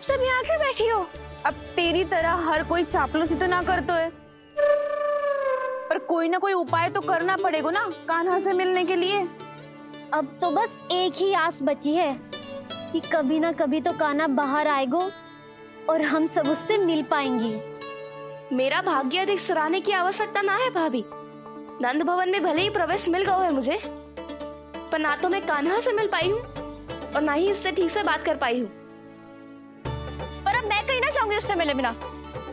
सब यहाँ क्यों बैठी हो? अब तेरी तरह हर कोई चापलूसी तो ना करतो है, पर कोई ना कोई उपाय तो करना पड़ेगा ना कान्हा से मिलने के लिए। अब तो बस एक ही आस बची है कि कभी ना कभी तो कान्हा बाहर आएगो और हम सब उससे मिल पाएंगे। मेरा भाग्य अधिक सराहने की आवश्यकता ना है भाभी। नंद भवन में भले ही प्रवेश मिल गया है मुझे, पर ना तो मैं कान्हा से मिल पाई हूँ और ना ही उससे ठीक से बात कर पाई हूँ। पर अब मैं कहीं ना जाऊंगी उससे मिले बिना।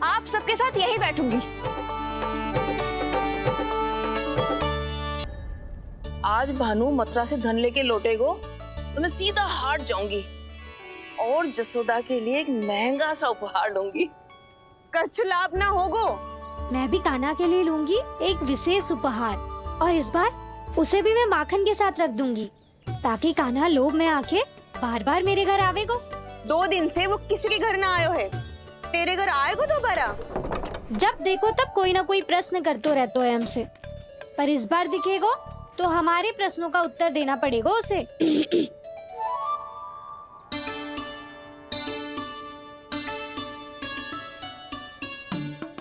आप सबके साथ यहीं बैठूंगी। आज भानु मथुरा से धन लेके लौटेगो तो मैं सीधा हाट जाऊंगी और जसोदा के लिए एक महंगा सा उपहार दूंगी। कछु लाभ ना होगो। मैं भी कान्हा के लिए लूंगी एक विशेष उपहार, और इस बार उसे भी मैं माखन के साथ रख दूंगी ताकि कान्हा लोभ में आके बार बार मेरे घर आवेगो। 2 दिन से वो किसी के घर ना आयो है, तेरे घर आएगो दोबारा? जब देखो तब कोई ना कोई प्रश्न करते रहते है हमसे, पर इस बार दिखेगो तो हमारे प्रश्नों का उत्तर देना पड़ेगा उसे।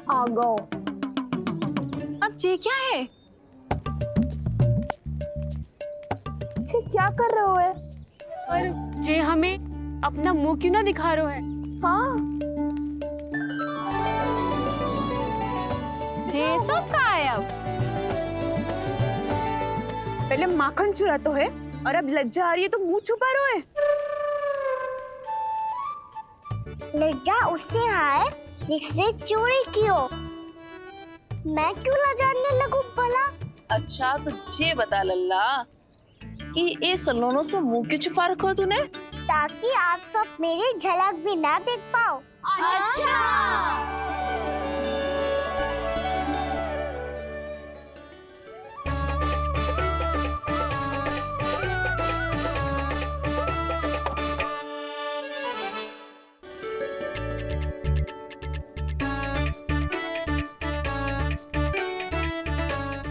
आ गो। अब ये क्या है? ये क्या कर रहे हो? पर जे हमें अपना मुंह क्यों ना दिखा रहा है? हाँ, ये सब का है? अब पहले माखन चुरा तो है और अब लज्जा आ रही है तो मुंह छुपा रहे है। लज्जा उससे आए जिससे चोरी की हो। मैं क्यों लजाने लगूं भला? अच्छा तो ये बता लल्ला कि ये सलोनों से मुंह क्यों छुपा रखो तूने? ताकि आप सब मेरी झलक भी ना देख पाओ।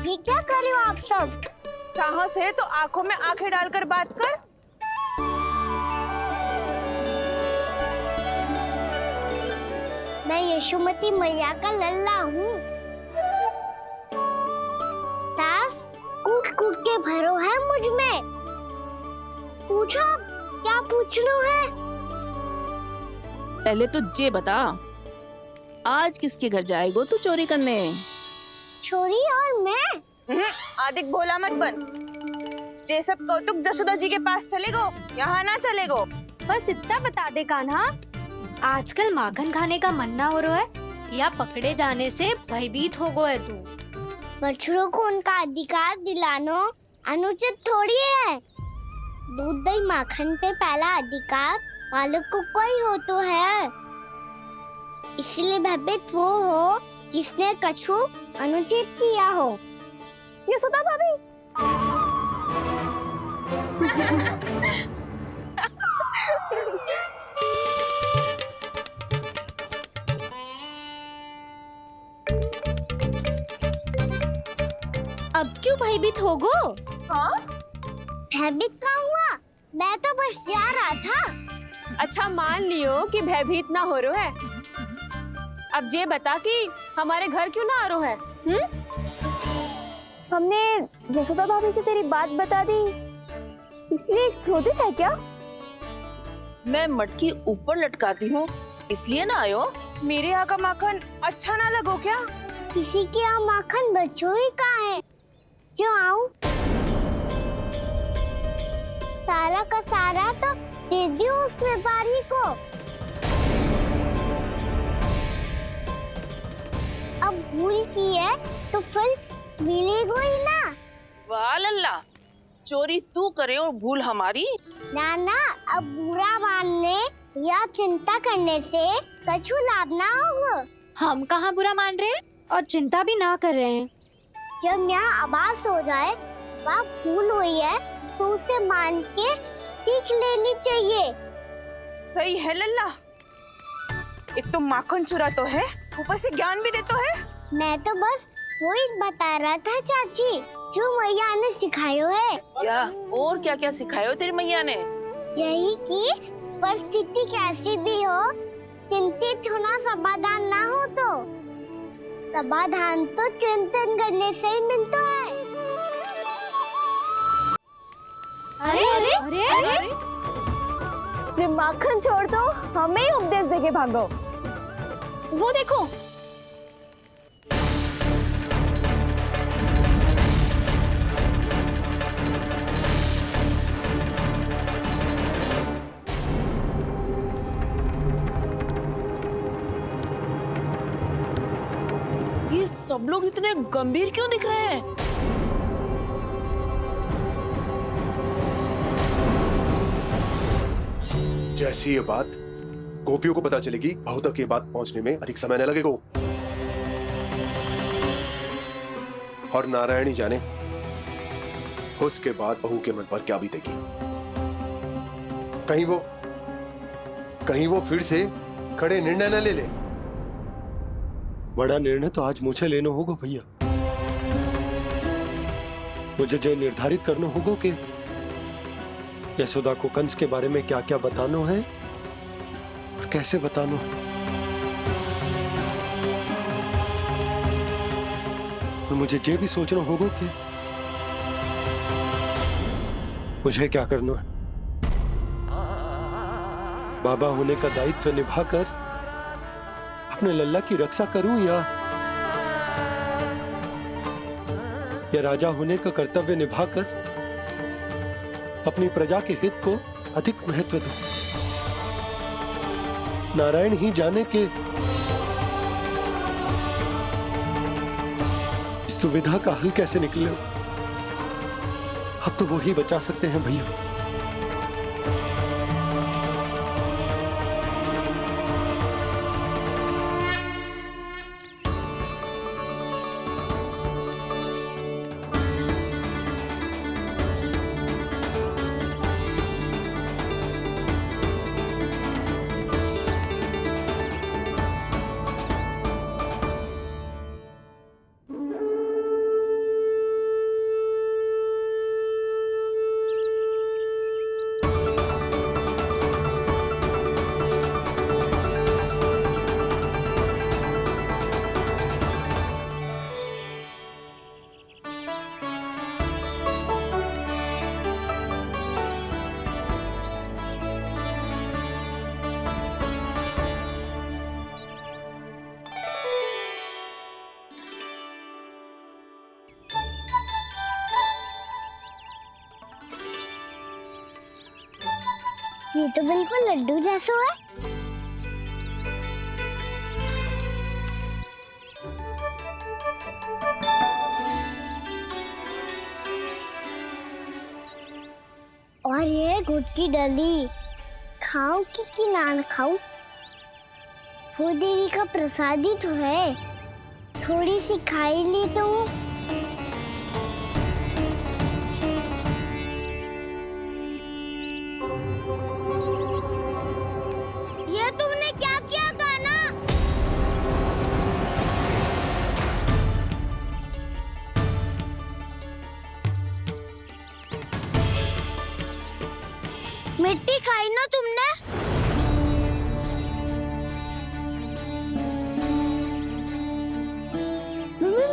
ये क्या कर रहे हो आप सब? साहस है तो आंखों में आंखें डालकर बात कर। मैं यशोमती मैया का लल्ला हूँ। सास कूट कूट के भरो है मुझ में। पूछो क्या पूछना है? पहले तो ये बता, आज किसके घर जाएगो तू चोरी करने? छोरी और मैं? आदिक भोला मत बन। ये सब कौतुक जसोदा जी के पास चलेगो, यहाँ ना चलेगो। बस इतना बता दे कान्हा, आजकल माखन खाने का मन ना हो रहा है या पकड़े जाने से भयभीत हो गए तू? बछड़ों को उनका अधिकार दिलाना अनुचित थोड़ी है। दूध दही माखन पे पहला अधिकार मालिक को कोई हो तो है। इसलिए भयभीत वो हो जिसने कछु अनुचित किया हो। यशोदा भाभी। अब क्यों भयभीत हो गो? हाँ, भयभीत का हुआ? मैं तो बस जा रहा था। अच्छा मान लियो कि भयभीत ना हो रहा है। अब ये बता कि हमारे घर क्यों ना आ रहा है? हमने यशोदा भाभी से तेरी बात बता दी, इसलिए क्रोधित है क्या? मैं मटकी ऊपर लटकाती हूँ इसलिए ना आयो? मेरे यहाँ का माखन अच्छा ना लगो क्या? किसी के यहाँ माखन बचो ही कहाँ है जो आऊं? सारा का सारा तो दे दियो उस व्यापारी को। अब भूल की है तो फिर मिलेगो ही ना। वाह लल्ला, चोरी तू करे और भूल हमारी। ना ना, अब बुरा मानने या चिंता करने से कछु लाभ ना होगा। हम कहाँ बुरा मान रहे हैं और चिंता भी ना कर रहे हैं। जब यहाँ आभास हो जाए वहाँ भूल हुई है तो उसे मान के सीख लेनी चाहिए। सही है लल्ला, एक तो माखन चुरा तो है, ऊपर से ज्ञान भी देतो है। मैं तो बस वही बता रहा था चाची जो मैया ने सिखायो है। क्या और क्या क्या सिखायो तेरी मैया ने? यही कि परिस्थिति कैसी भी हो चिंतित होना समाधान ना हो तो समाधान तो चिंतन करने से ही मिलता है। अरे जब माखन छोड़ दो हमें ही उपदेश देके भागो। वो देखो, ये सब लोग इतने गंभीर क्यों दिख रहे हैं? जैसी ये बात गोपियों को पता चलेगी, बहू तक ये बात पहुंचने में अधिक समय न लगेगा। और नारायण ही जाने उसके बाद बहू के मन पर क्या बीतेगी। कहीं वो फिर से खड़े निर्णय न ले ले। बड़ा निर्णय तो आज मुझे लेना होगा भैया। मुझे जो निर्धारित करना होगा कि यशोदा को कंस के बारे में क्या क्या बताना है और कैसे बताना है। और मुझे ये भी सोचना होगा कि मुझे क्या करना है। बाबा होने का दायित्व निभाकर अपने लल्ला की रक्षा करूं या राजा होने का कर्तव्य निभाकर अपनी प्रजा के हित को अधिक महत्व दूं। नारायण ही जाने के इस दुविधा का हल कैसे निकले। अब तो वो ही बचा सकते हैं भैया। ये तो बिल्कुल लड्डू जैसा है। और ये गुड़ की डली खाऊं कि ना खाऊं? वो देवी का प्रसाद ही तो है, थोड़ी सी खाई ली तो। ये तुमने क्या किया कान्हा? मिट्टी खाई ना तुमने?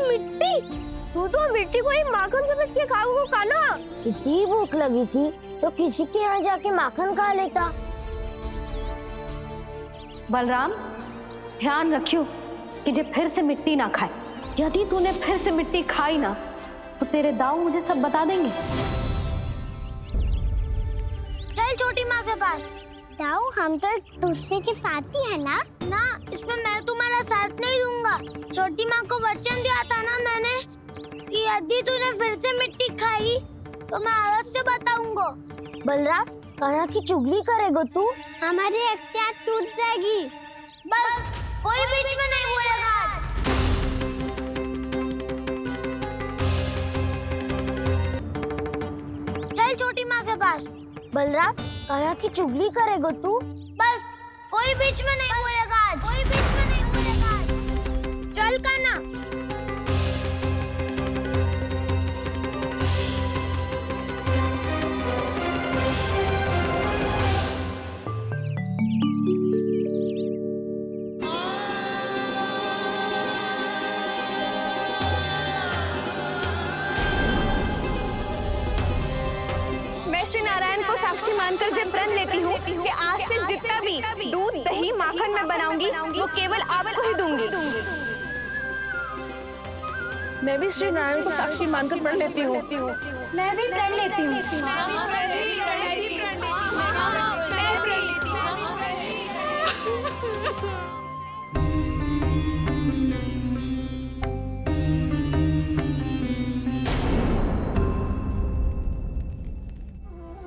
मिट्टी? तू तो मिट्टी को ही माखन से के खाओगे कान्हा। इतनी भूख लगी थी तो किसी के यहाँ जाके माखन खा लेता। बलराम, ध्यान रखियो कि जे फिर से मिट्टी ना खाए। यदि तूने फिर से मिट्टी खाई ना तो तेरे दाऊ मुझे सब बता देंगे। चल छोटी माँ के पास। दाऊ, हम तो एक दूसरे के साथ ही है ना? ना, इसमें मैं तुम्हारा साथ नहीं दूंगा। छोटी माँ को वचन दिया था ना मैंने कि यदि तूने फिर से मिट्टी खाई तो मैं अवश्य बताऊंगा। बलराम, कान्हा की चुगली करेगा तू? हमारी इख्तियार टूट जाएगी। बस कोई बीच में नहीं बोलेगा आज। चल छोटी माँ के पास। बलराम, कान्हा की चुगली करेगा तू? बस कोई बीच में नहीं बोलेगा आज। कोई बीच में नहीं बोलेगा आज। चल कान्हा। साक्षी मानकर जब प्रण लेती हूँ कि आज से जितना भी दूध दही माखन मैं बनाऊंगी वो केवल आपको ही दूंगी। मैं भी श्री नारायण को साक्षी मानकर प्रण लेती हूँ। मैं भी प्रण लेती हूँ।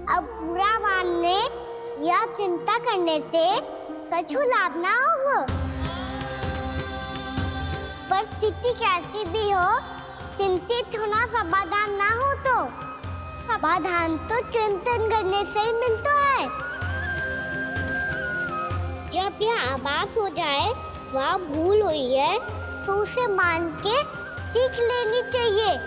अब बुरा मानने या चिंता करने से कछु लाभ ना होगा। परिस्थिति कैसी भी हो, चिंतित होना समाधान ना हो तो समाधान तो चिंतन करने से ही मिलता है। जब यह आभास हो जाए वह भूल हुई है तो उसे मान के सीख लेनी चाहिए।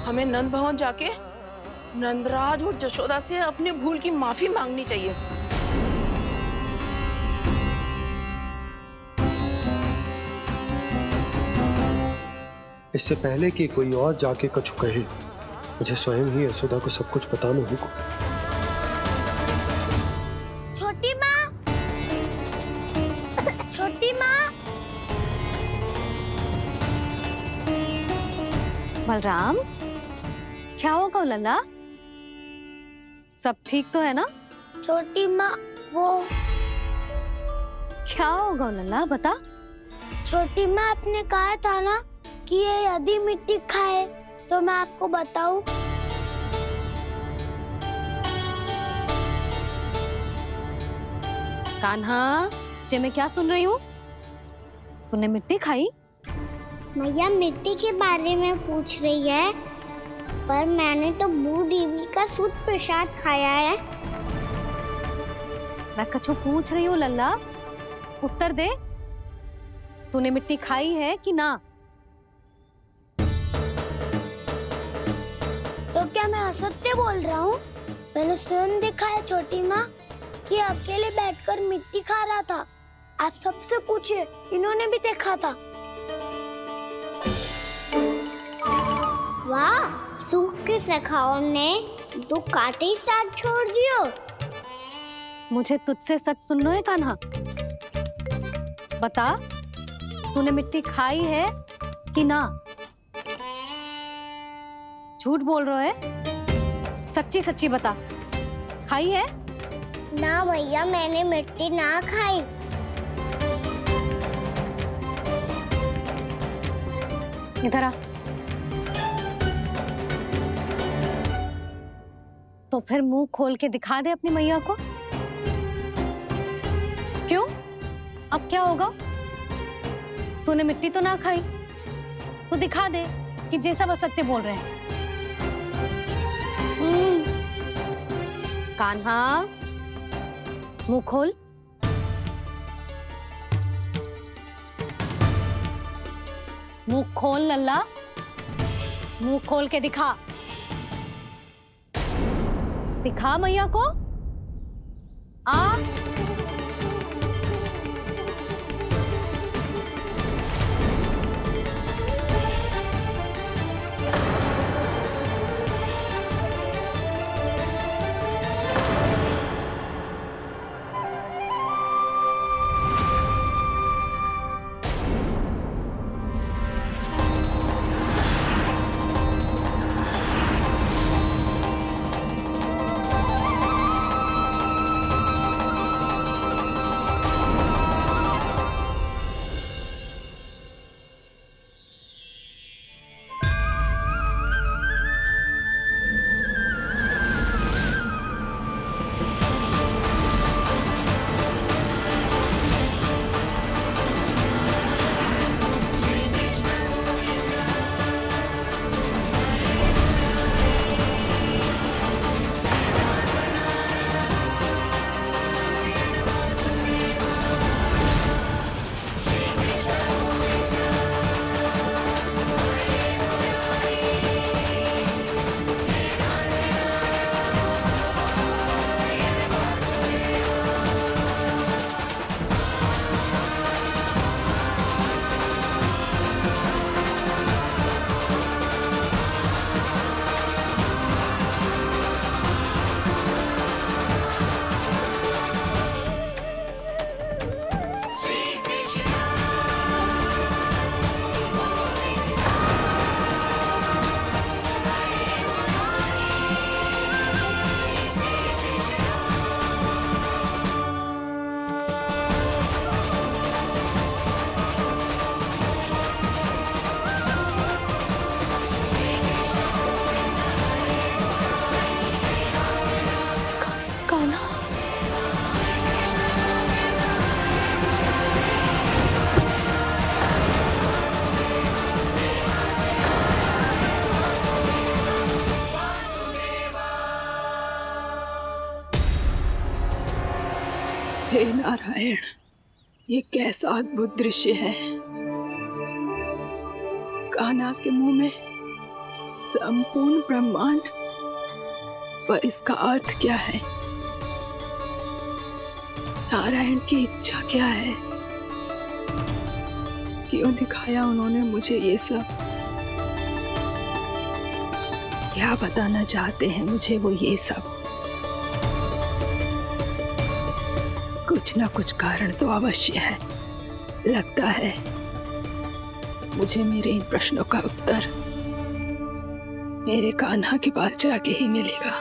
हमें नंद भवन जाके नंदराज और जशोदा से अपनी भूल की माफी मांगनी चाहिए। इससे पहले कि कोई और जाके कछु कहे, मुझे स्वयं ही यशोदा को सब कुछ बताना होगा। छोटी माँ, छोटी माँ। बलराम, क्या होगा लल्ला? सब ठीक तो है ना? छोटी माँ, वो क्या होगा लल्ला, बता। छोटी माँ, आपने कहा था ना कि ये यदि मिट्टी खाए तो मैं आपको बताऊं। कान्हा, जे मैं क्या सुन रही हूँ? तूने मिट्टी खाई? मैया मिट्टी के बारे में पूछ रही है, पर मैंने तो भू देवी का शुद्ध प्रसाद खाया है। मैं कछु पूछ रही हूँ लल्ला, उत्तर दे। तूने मिट्टी खाई है कि ना? तो क्या मैं असत्य बोल रहा हूँ? मैंने स्वयं देखा है छोटी माँ कि अकेले बैठकर मिट्टी खा रहा था। आप सबसे पूछिए, इन्होंने भी देखा था। वाह, सूख के सखाओं ने दो कांटे ही साथ छोड़ दियो। मुझे तुझसे सच सुनना है कान्हा। बता, तूने मिट्टी खाई है कि ना? झूठ बोल रहा है, सच्ची सच्ची बता, खाई है? ना भैया, मैंने मिट्टी ना खाई। इधर आ। तो फिर मुंह खोल के दिखा दे अपनी मैया को। क्यों? अब क्या होगा? तूने मिट्टी तो ना खाई, तो दिखा दे कि जैसा वो सत्य बोल रहे हैं। कान्हा, मुंह खोल। मुंह खोल लल्ला, मुंह खोल के दिखा। दिखा मैया को। आ हे नारायण, ये कैसा अद्भुत दृश्य है। कान्हा के मुंह में संपूर्ण ब्रह्मांड, पर इसका अर्थ क्या है? नारायण की इच्छा क्या है? क्यों दिखाया उन्होंने मुझे ये सब? क्या बताना चाहते हैं मुझे वो ये सब? कुछ ना कुछ कारण तो अवश्य है। लगता है मुझे मेरे इन प्रश्नों का उत्तर मेरे कान्हा के पास जाके ही मिलेगा।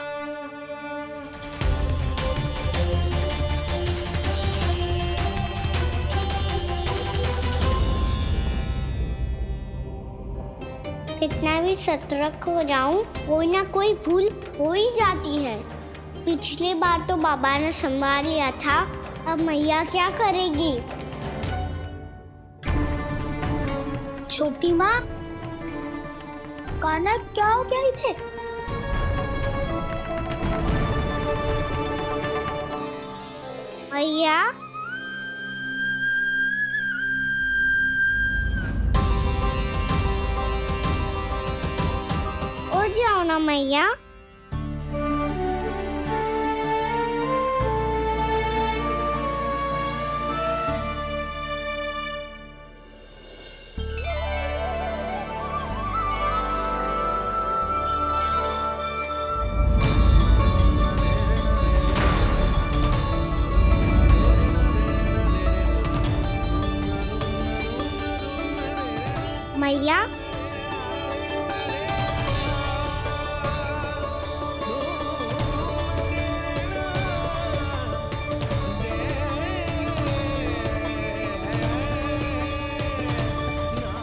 कितना भी सतर्क हो जाऊं, कोई ना कोई भूल हो ही जाती है। पिछली बार तो बाबा ने संभाल लिया था, अब मैया क्या करेगी? छोटी माँ, कान्हा क्या हो गया इधर? मैया, उठ जाओ ना मैया। मैया,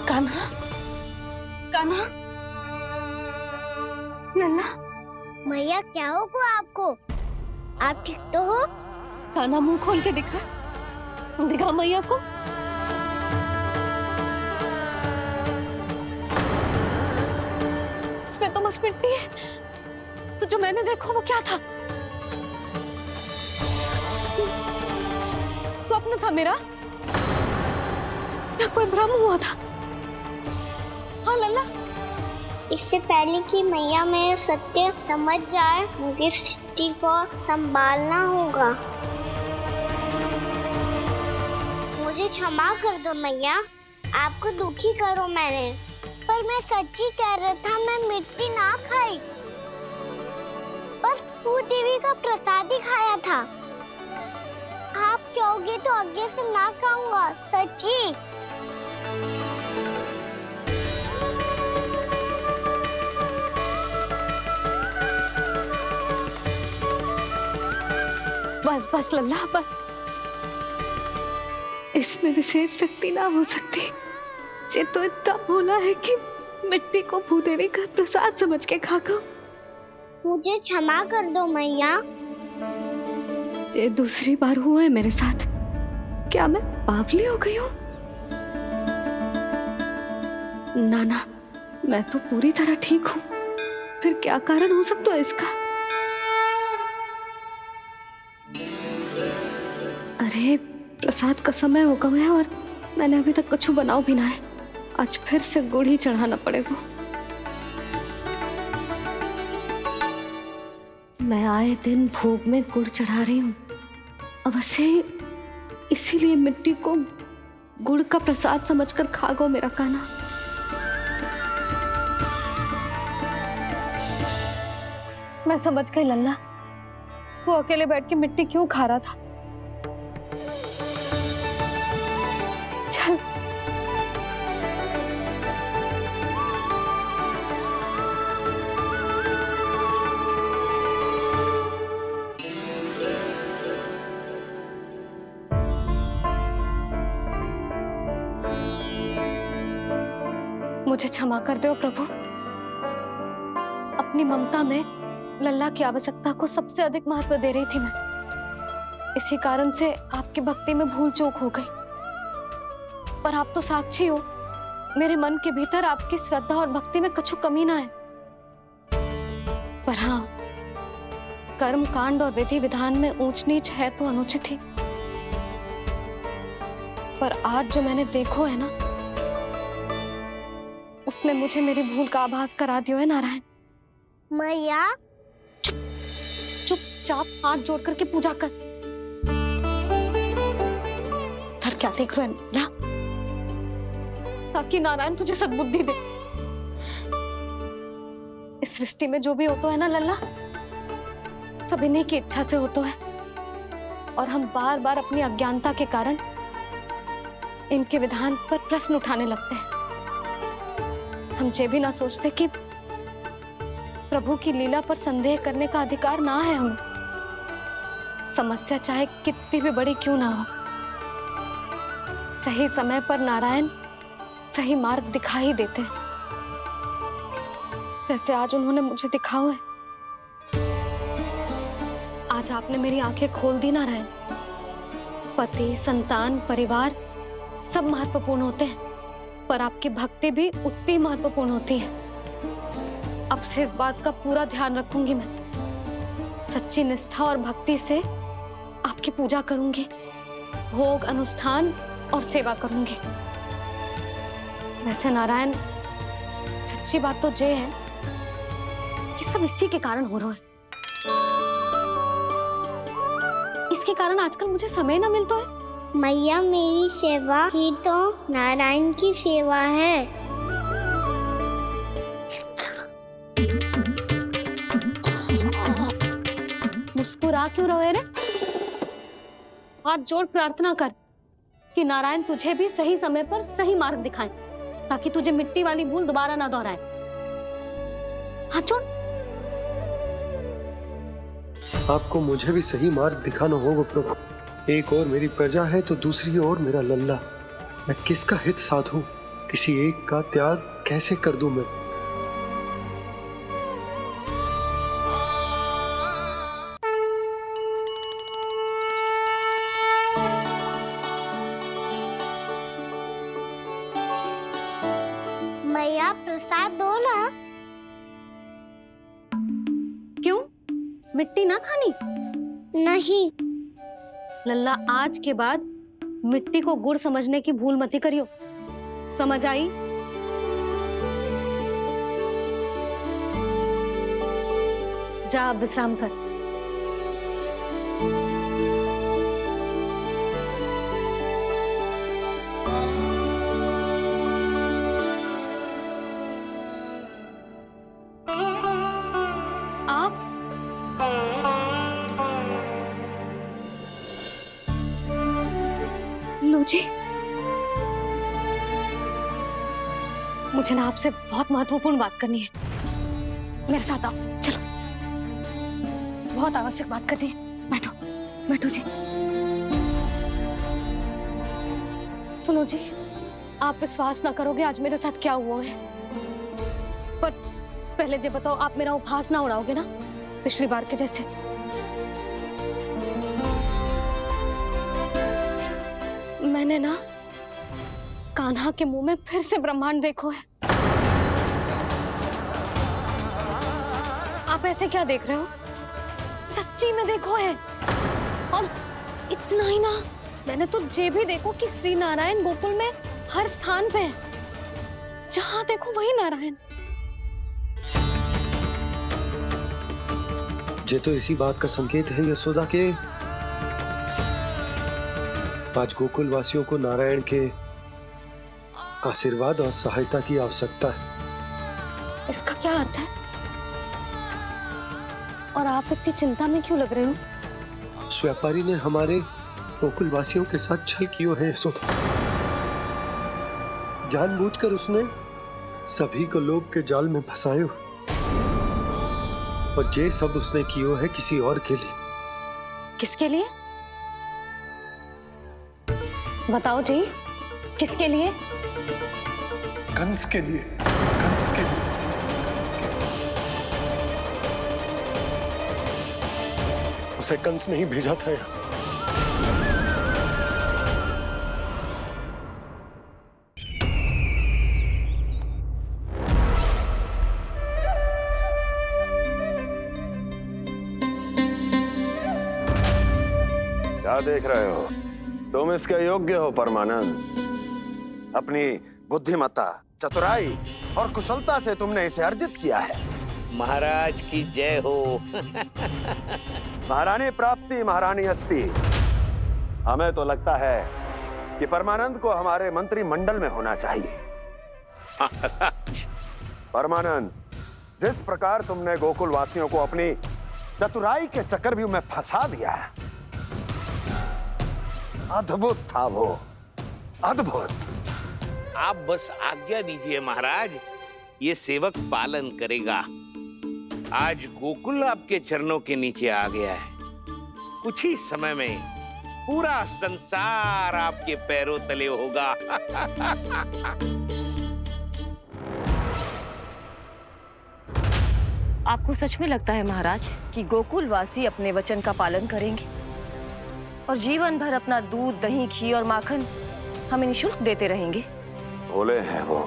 कान्हा, कान्हा, लल्ला, मैया क्या होगा आपको? आप ठीक तो हो? कान्हा मुंह खोल के दिखा, दिखा मैया को। इसमें तो बस मिट्टी है, तो जो मैंने देखा वो क्या था? स्वप्न था मेरा या कोई भ्रम हुआ था? हाँ लल्ला, इससे पहले कि मैया मेरे सत्य समझ जाए, मुझे स्थिति को संभालना होगा। मुझे क्षमा कर दो मैया, आपको दुखी करो मैंने, पर मैं सच्ची कह रहा था, मैं मिट्टी ना खाई, बस भू देवी का प्रसाद ही खाया था। आप कहोगे तो आगे से ना खाऊंगा, सच्ची। बस बस लल्ला, बस। इसमें विशेष शक्ति ना हो सकती। ये तो इतना भोला है कि मिट्टी को भूदेवी का प्रसाद समझ के खागा। मुझे क्षमा कर दो मैया। ये दूसरी बार हुआ है मेरे साथ। क्या मैं बावली हो गई हूँ? ना ना, मैं तो पूरी तरह ठीक हूँ। फिर क्या कारण हो सकता है इसका? अरे प्रसाद का समय हो गया है और मैंने अभी तक कुछ बनाओ भी ना है। आज फिर से गुड़ ही चढ़ाना पड़ेगा। मैं आए दिन भोग में गुड़ चढ़ा रही हूँ, अवश्य इसीलिए मिट्टी को गुड़ का प्रसाद समझकर खा गो मेरा कान्हा। मैं समझ गई लल्ला, वो अकेले बैठ के मिट्टी क्यों खा रहा था। चल मुझे क्षमा कर दो प्रभु। अपनी ममता में लल्ला की आवश्यकता को सबसे अधिक महत्व दे रही थी मैं। इसी कारण से आपकी भक्ति में भूल चूक हो गई। पर आप तो साक्षी हो, मेरे मन के भीतर आपकी श्रद्धा और भक्ति में कछु कमी ना है। पर हाँ, कर्म कांड और विधि विधान में ऊंच नीच है तो अनुचित ही। पर आज जो मैंने देखो है ना, उसने मुझे मेरी भूल का आभास करा दियो है नारायण। मैया चुपचाप हाथ जोड़ करके पूजा कर। सर क्या देख रहे हैं ना, ताकि नारायण तुझे सद्बुद्धि दे। इस सृष्टि में जो भी होता है ना लल्ला, सब इन्हीं की इच्छा से होता है, और हम बार बार अपनी अज्ञानता के कारण इनके विधान पर प्रश्न उठाने लगते हैं। हम ये भी ना सोचते कि प्रभु की लीला पर संदेह करने का अधिकार ना है हमें। समस्या चाहे कितनी भी बड़ी क्यों ना हो, सही समय पर नारायण सही मार्ग दिखा ही देते हैं, जैसे आज उन्होंने मुझे दिखाओ है। आज आपने मेरी आंखें खोल दी नारायण। पति, संतान, परिवार सब महत्वपूर्ण होते हैं, पर आपकी भक्ति भी उतनी महत्वपूर्ण होती है। अब से इस बात का पूरा ध्यान रखूंगी मैं। सच्ची निष्ठा और भक्ति से आपकी पूजा करूंगी, भोग, अनुष्ठान और सेवा करूंगी। वैसे नारायण, सच्ची बात तो ये है कि सब इसी के कारण हो रहा है। इसके कारण आजकल मुझे समय ना मिलता है। मैया, मेरी सेवा ही तो नारायण की सेवा है। मुस्कुरा क्यों रहे रे? हाथ जोड़ प्रार्थना कर कि नारायण तुझे भी सही समय पर सही मार्ग दिखाएं, ताकि तुझे मिट्टी वाली भूल दोबारा ना दोहराए। हाथ जोड़। आपको मुझे भी सही मार्ग दिखाना होगा प्रभु। एक और मेरी प्रजा है तो दूसरी ओर मेरा लल्ला। मैं किसका हित साधूं? किसी एक का त्याग कैसे कर दूं मैं? मैया, प्रसाद दो ना। क्यों? मिट्टी ना खानी? नहीं। लल्ला, आज के बाद मिट्टी को गुड़ समझने की भूल मत करियो। समझ आई? जा अब विश्राम कर। आप लो जी, मुझे ना आपसे बहुत महत्वपूर्ण बात करनी है। मेरे साथ आओ, चलो। बहुत आवश्यक बात करनी है। बैठो, बैठो जी। सुनो जी, आप विश्वास ना करोगे आज मेरे साथ क्या हुआ है। पर पहले ये बताओ, आप मेरा उपहास ना उड़ाओगे ना, पिछली बार के जैसे? मैंने ना कान्हा के मुंह में फिर से ब्रह्मांड देखो है। आप ऐसे क्या देख रहे हो? सच्ची में देखो है। और इतना ही ना, मैंने तो ये भी देखो कि श्री नारायण गोकुल में हर स्थान पे है। जहां देखो वही नारायण। ये तो इसी बात का संकेत है यशोदा के आज गोकुल वासियों को नारायण के आशीर्वाद और सहायता की आवश्यकता है। इसका क्या अर्थ है? और आप इतनी चिंता में क्यों लग रहे हो? उस व्यापारी ने हमारे गोकुल वासियों के साथ छल किया है यशोदा। जानबूझकर उसने सभी को लोभ के जाल में फंसायो, और ये सब उसने कियो है किसी और के लिए। किसके लिए? बताओ जी, किसके लिए? कंस के लिए। कंस के लिए। उसे कंस नहीं भेजा था यहाँ। क्या देख रहे हो? तुम इसके योग्य हो परमानंद। अपनी बुद्धिमत्ता, चतुराई और कुशलता से तुमने इसे अर्जित किया है। महाराज की जय हो। महारानी प्राप्ति महारानी अस्ति। हमें तो लगता है कि परमानंद को हमारे मंत्रिमंडल में होना चाहिए। परमानंद, जिस प्रकार तुमने गोकुल वासियों को अपनी चतुराई के चक्रव्यूह में फंसा दिया, अद्भुत था वो, अद्भुत। आप बस आज्ञा दीजिए महाराज, ये सेवक पालन करेगा। आज गोकुल आपके चरणों के नीचे आ गया है। कुछ ही समय में पूरा संसार आपके पैरों तले होगा। आपको सच में लगता है महाराज कि गोकुल वासी अपने वचन का पालन करेंगे और जीवन भर अपना दूध, दही, घी और माखन हमें निःशुल्क देते रहेंगे? भोले हैं वो,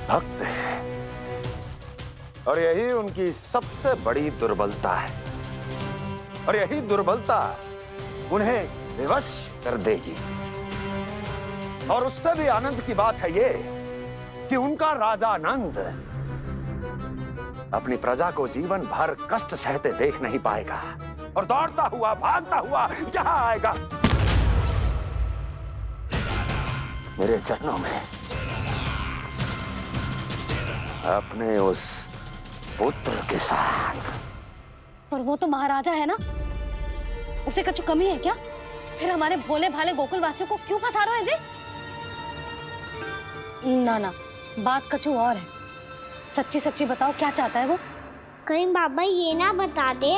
भक्त हैं, और यही उनकी सबसे बड़ी दुर्बलता है। और यही दुर्बलता उन्हें विवश कर देगी। और उससे भी आनंद की बात है ये कि उनका राजा नंद अपनी प्रजा को जीवन भर कष्ट सहते देख नहीं पाएगा और दौड़ता हुआ, भागता हुआ यहाँ आएगा मेरे चरणों में, अपने उस पुत्र के साथ। पर वो तो महाराजा है ना, उसे कुछ कमी है क्या? फिर हमारे भोले भाले गोकुल वासियों को क्यों फंसा रहे हैं जी? ना ना, बात कछु और है। सच्ची सच्ची बताओ, क्या चाहता है वो? कहीं बाबा ये ना बता दे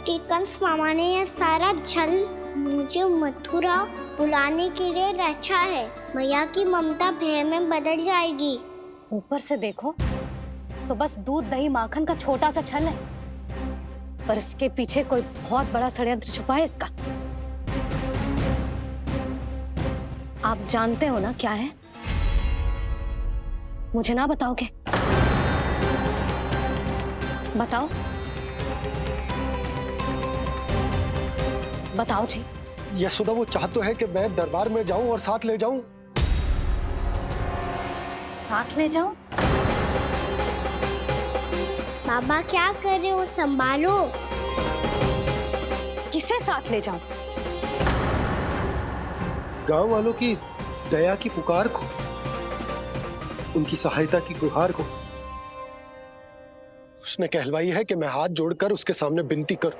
कि कंस मामा ने यह सारा छल मुझे मथुरा बुलाने के लिए रचा है। मैया की ममता भय में बदल जाएगी। ऊपर से देखो तो बस दूध, दही, माखन का छोटा सा छल है, पर इसके पीछे कोई बहुत बड़ा षड्यंत्र छुपा है इसका। आप जानते हो ना क्या है? मुझे ना बताओगे? बताओ बताओ जी। यशोदा, वो चाह तो है कि मैं दरबार में जाऊं और साथ ले जाऊं। साथ ले जाऊं? बाबा क्या कर रहे हो, संभालो। किसे साथ ले जाऊं? गांव वालों की दया की पुकार को, उनकी सहायता की गुहार को। उसने कहलवाई है कि मैं हाथ जोड़कर उसके सामने विनती करूं,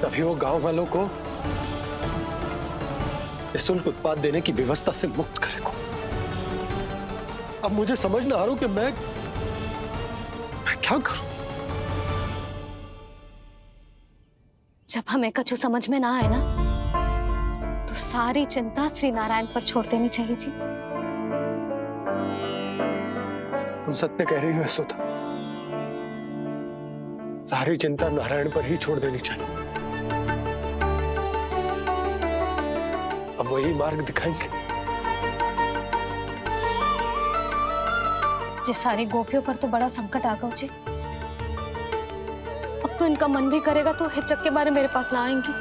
तभी वो गांव वालों को निःशुल्क उत्पाद देने की व्यवस्था से मुक्त करेगा। अब मुझे समझ ना आ रहा कि मैं क्या करूं। जब हमें कछु समझ में ना आए ना, तो सारी चिंता श्री नारायण पर छोड़ देनी चाहिए जी। तुम सत्य कह रही हो यशोदा, सारी चिंता नारायण पर ही छोड़ देनी चाहिए। अब वही मार्ग दिखाएंगे। जी सारी गोपियों पर तो बड़ा संकट आ गया जी। अब तो इनका मन भी करेगा तो हिचक के बारे मेरे पास ना आएंगी।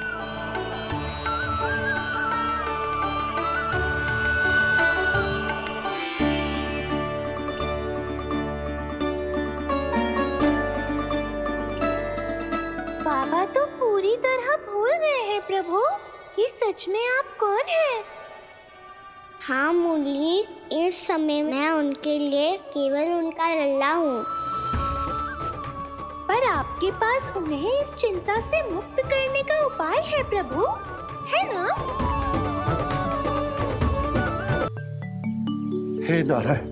बाबा तो पूरी तरह भूल गए हैं प्रभु, ये सच में आप कौन हैं? हाँ मुरली, इस समय मैं उनके लिए केवल उनका लल्ला हूँ। पर आपके पास उन्हें इस चिंता से मुक्त करने का उपाय है प्रभु, है ना? हे नारायण,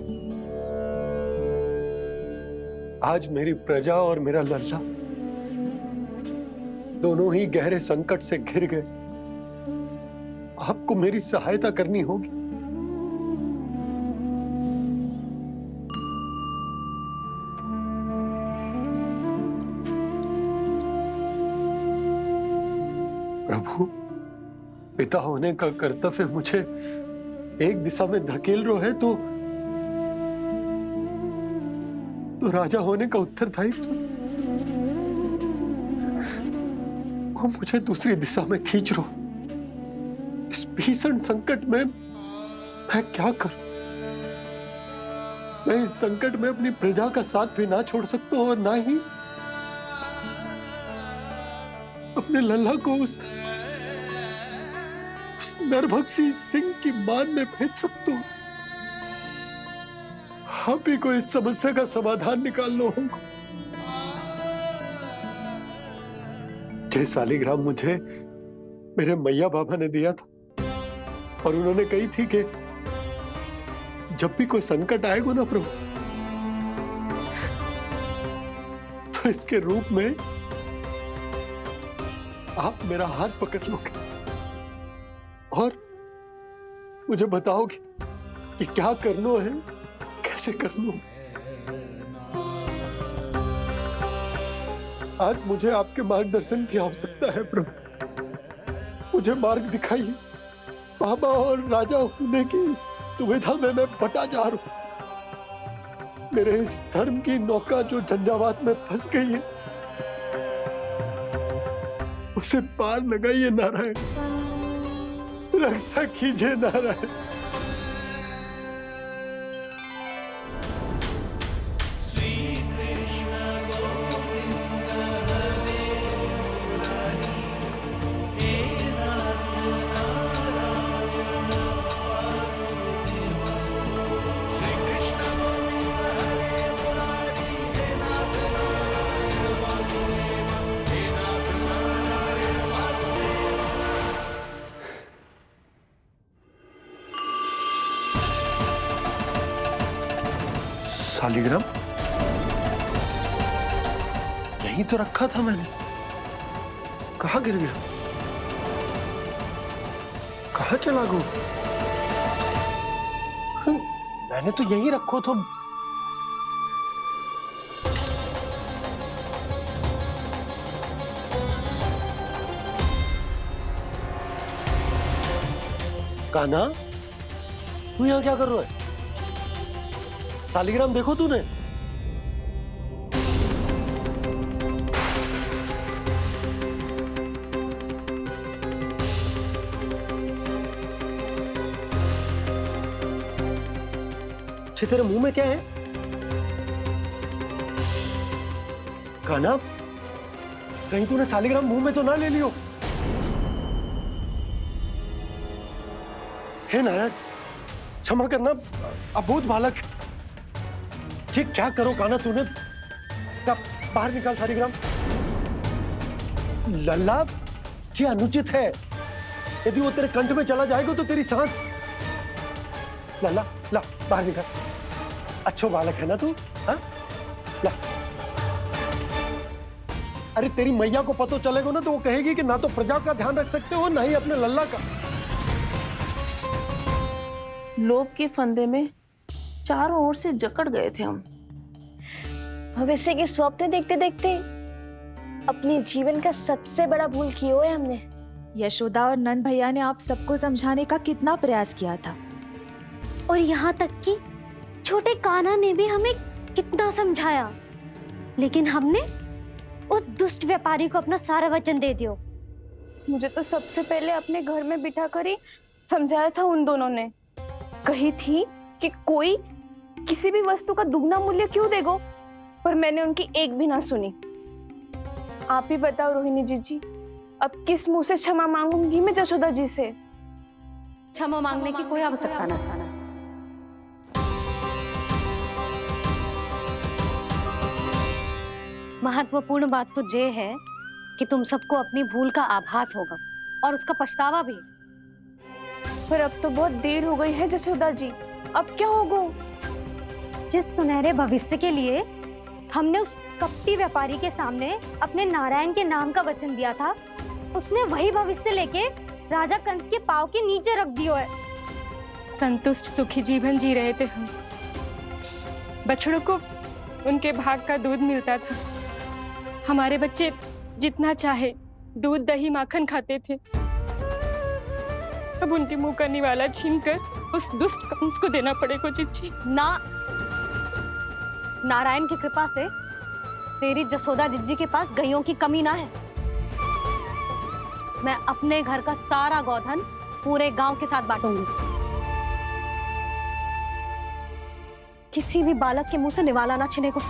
आज मेरी प्रजा और मेरा लल्ला दोनों ही गहरे संकट से घिर गए। आपको मेरी सहायता करनी होगी। प्रभु, पिता होने का कर्तव्य मुझे एक दिशा में धकेल रहा है तो राजा होने का उत्तरदायित्व वो मुझे दूसरी दिशा में खींच रहे हो। इस भीषण संकट में मैं क्या करूं? मैं इस संकट में अपनी प्रजा का साथ भी ना छोड़ सकता हूं और ना ही अपने लल्ला को उस नरभक्षी सिंह की मान में भेज सकता हूं। आप ही को इस समस्या का समाधान निकालना होगा। जय शालिग्राम मुझे मेरे मैया बाबा ने दिया था और उन्होंने कही थी कि जब भी कोई संकट आएगा ना प्रभु, तो इसके रूप में आप मेरा हाथ पकड़ लोगे और मुझे बताओगे कि क्या करना है, कैसे करना है। आज मुझे आपके मार्गदर्शन की आवश्यकता है प्रभु। मुझे मार्ग दिखाइए। बाबा और राजा होने की दुविधा में मैं बटा जा रहा हूं। मेरे इस धर्म की नौका जो झंझावात में फंस गई है, उसे पार लगाइए नारायण। रक्षा कीजिए नारायण। शालिग्राम यहीं तो रखा था मैंने। कहाँ गिर गया? कहाँ चला गया? मैंने तो यहीं रखो था। कान्हा, तू यहाँ क्या कर रहा है? शालिग्राम देखो तूने? तेरे मुंह में क्या है? कान्हा, कहीं तूने शालिग्राम मुंह में तो ना ले लियो? हे नारायण, क्षमा करना, अबोध बालक। जी क्या करो कान्हा तूने? बाहर निकाल शालिग्राम। लल्ला, जी अनुचित है। यदि वो तेरे कंठ में चला जाएगा तो तेरी सांस। लल्ला, ला बाहर निकाल। अच्छो बालक है ना तू? हाँ? ला। अरे तेरी मैया को पता चलेगा ना तो वो कहेगी कि ना तो प्रजा का ध्यान रख सकते हो ना ही अपने लल्ला का। लोभ के फंदे में चारों ओर से जकड़ गए थे हम। भविष्य के स्वप्न देखते देखते अपने जीवन का सबसे बड़ा भूल किया है हमने। यशोदा और नंद भैया ने आप सबको समझाने का कितना प्रयास किया था, और यहाँ तक कि छोटे कान्हा ने भी हमें कितना समझाया, लेकिन हमने उस दुष्ट व्यापारी को अपना सारा वचन दे दिया। मुझे तो सबसे पहले अपने घर में बिठा कर ही समझाया था उन दोनों ने। कही थी कि कोई किसी भी वस्तु का दुगना मूल्य क्यों देगा, पर मैंने उनकी एक भी ना सुनी। आप ही बताओ रोहिणी जी, अब किस मुंह से क्षमा मांगूंगी मैं जशोदा जी से? क्षमा मांगने की कोई आवश्यकता ना। महत्वपूर्ण बात तो ये है कि तुम सबको अपनी भूल का आभास होगा और उसका पछतावा भी। पर अब तो बहुत देर हो गई है जशोदा जी, अब क्या होगा? जिस सुनहरे भविष्य के लिए हमने उस कपटी व्यापारी के सामने अपने नारायण के नाम का वचन दिया था, उसने वही भविष्य लेके राजा कंस के पांव के नीचे रख दिया है। संतुष्ट सुखी जीवन जी रहे थे हम। बछड़ों को उनके भाग का दूध मिलता था। हमारे बच्चे जितना चाहे दूध दही माखन खाते थे। अब उनके मुंह का निवाला छीनकर उस दुष्ट कंस को देना पड़ेगा चिच्ची। ना, नारायण की कृपा से तेरी जसोदा जिज्जी के पास गायों की कमी ना है। मैं अपने घर का सारा गोधन पूरे गांव के साथ बांटूंगी। किसी भी बालक के मुंह से निवाला ना छिने को।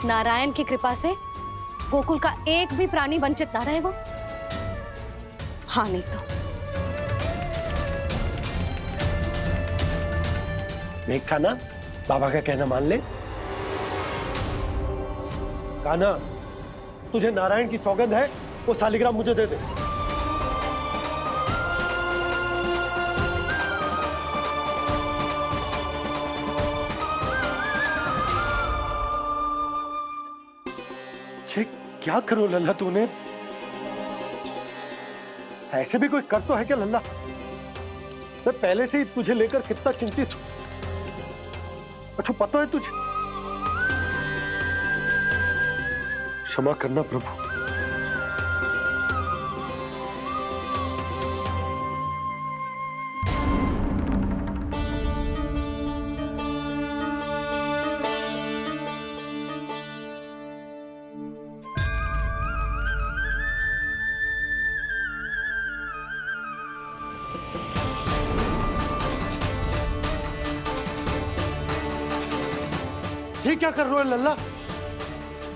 नारायण की कृपा से गोकुल का एक भी प्राणी वंचित ना रहेगा। हाँ नहीं तो देख कान्हा, बाबा का कहना मान ले। कान्हा, तुझे नारायण की सौगंध है, वो शालिग्राम मुझे दे दे। छे, क्या करो लल्ला तूने? ऐसे भी कोई कर तो है क्या लल्ला? मैं पहले से ही तुझे लेकर कितना चिंतित हूं। अच्छा पता है तुझे? क्षमा करना प्रभु। ये क्या कर रहे हो लल्ला?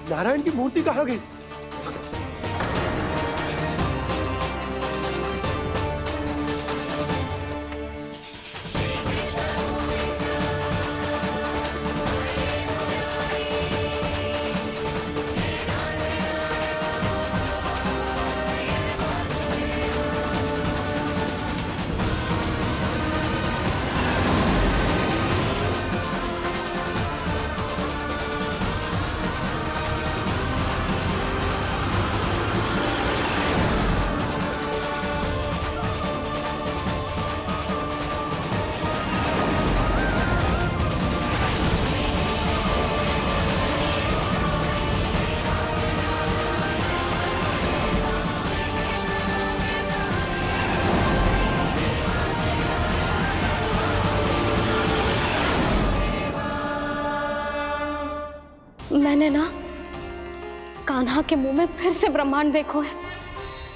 नारायण की मूर्ति कहाँ गई? मैंने ना कान्हा के मुंह में फिर से ब्रह्मांड देखो है।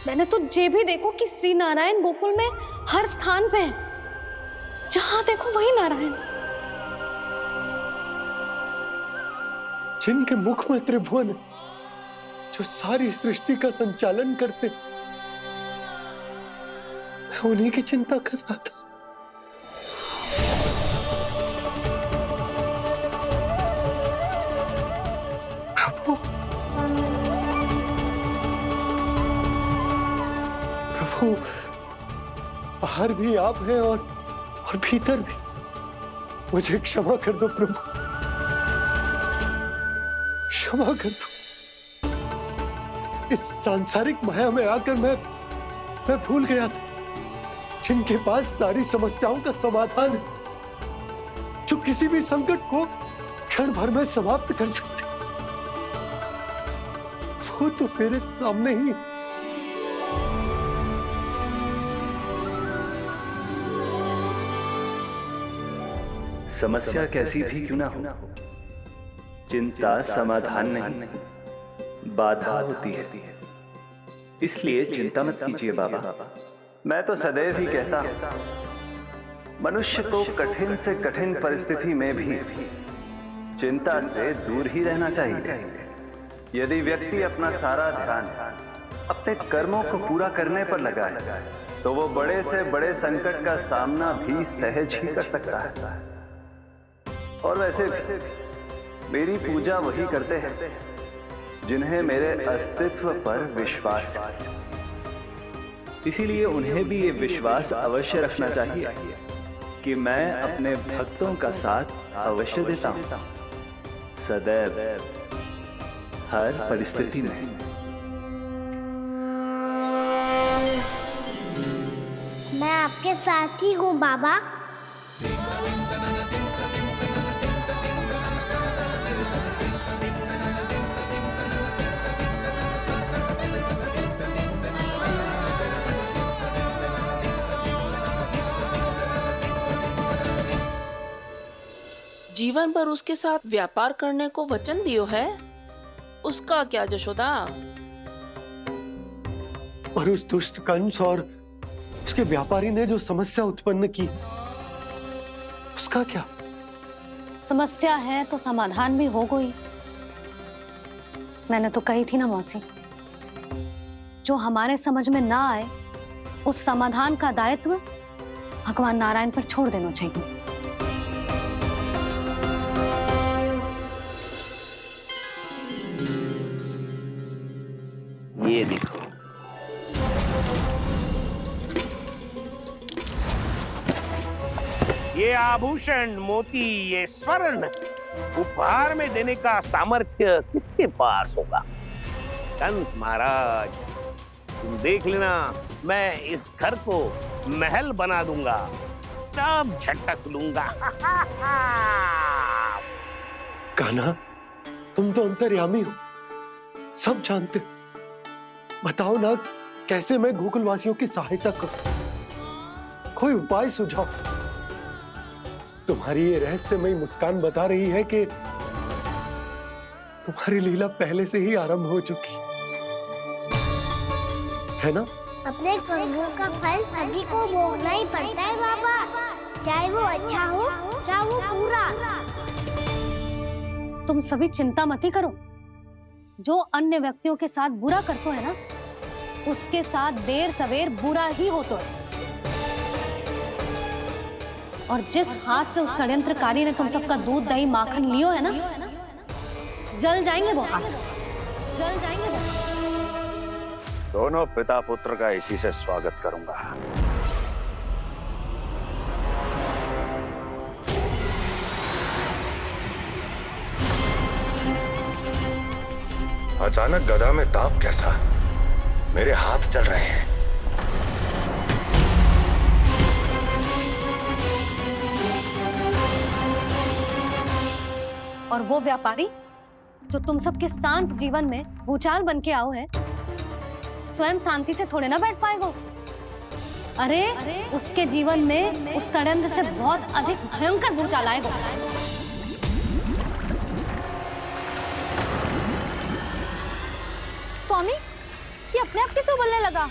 मैंने तो ये भी देखो कि श्री नारायण गोकुल में हर स्थान पे है। जहां देखो वही नारायण। जिनके मुख में त्रिभुवन है, जो सारी सृष्टि का संचालन करते, मैं उन्हीं की चिंता कर रहा था। प्रभु, बाहर भी आप हैं और भीतर भी। मुझे क्षमा कर दो प्रभु, क्षमा कर दो। इस सांसारिक माया में आकर मैं भूल गया था जिनके पास सारी समस्याओं का समाधान है, जो किसी भी संकट को क्षण भर में समाप्त कर सकते, वो तो मेरे सामने ही। समस्या कैसी भी क्यों ना हो, चिंता समाधान नहीं, बाधा होती है। इसलिए चिंता मत कीजिए बाबा। मैं तो सदैव ही कहता हूं, मनुष्य को कठिन से कठिन परिस्थिति में भी चिंता से दूर ही रहना चाहिए। यदि व्यक्ति अपना सारा ध्यान अपने कर्मों को पूरा करने पर लगाए, तो वो बड़े से बड़े संकट का सामना भी सहज ही कर सकता है। और वैसे मेरी पूजा वही करते हैं जिन्हें मेरे अस्तित्व पर विश्वास है। इसीलिए उन्हें भी ये विश्वास अवश्य रखना चाहिए कि मैं अपने भक्तों का साथ अवश्य देता हूं, सदैव, हर परिस्थिति में। मैं आपके साथ ही हूँ बाबा। जीवन भर उसके साथ व्यापार करने को वचन दियो है, उसका क्या जशोदा? पर उस दुष्ट कंस और उसके व्यापारी ने जो समस्या उत्पन्न की, उसका क्या? समस्या है तो समाधान भी हो गई। मैंने तो कही थी ना मौसी, जो हमारे समझ में ना आए उस समाधान का दायित्व भगवान नारायण पर छोड़ देना चाहिए। ये देखो, ये आभूषण, मोती, ये स्वर्ण उपहार में देने का सामर्थ्य किसके पास होगा? कंस महाराज, तुम देख लेना, मैं इस घर को महल बना दूंगा, सब झटक लूंगा। कान्हा, तुम तो अंतर्यामी हो, सब जानते। बताओ ना, कैसे मैं गोकुलवासियों की सहायता करूं? कोई उपाय सुझाओ। तुम्हारी ये रहस्यमयी मुस्कान बता रही है कि तुम्हारी लीला पहले से ही आरंभ हो चुकी है ना? अपने कर्मों का फल सभी को भोगना ही पड़ता है बाबा, चाहे वो अच्छा हो चाहे वो बुरा। तुम सभी चिंता मत ही करो। जो अन्य व्यक्तियों के साथ बुरा करते है ना, उसके साथ देर सवेर बुरा ही होता है। और जिस हाथ से उस षड्यंत्रकारी ने तुम सबका दूध दही माखन लियो है ना, जल जाएंगे वो हाथ, जल जाएंगे वो। दोनों पिता पुत्र का इसी से स्वागत करूंगा। अचानक गदा में ताप कैसा? मेरे हाथ चल रहे हैं। और वो व्यापारी जो तुम सबके शांत जीवन में भूचाल बन के आओ है, स्वयं शांति से थोड़े ना बैठ पाएगा। अरे उसके जीवन में उस षड्यंत्र से बहुत अधिक भयंकर भूचाल आएगा। स्वामी, ये अपने आप कैसे उबलने लगा?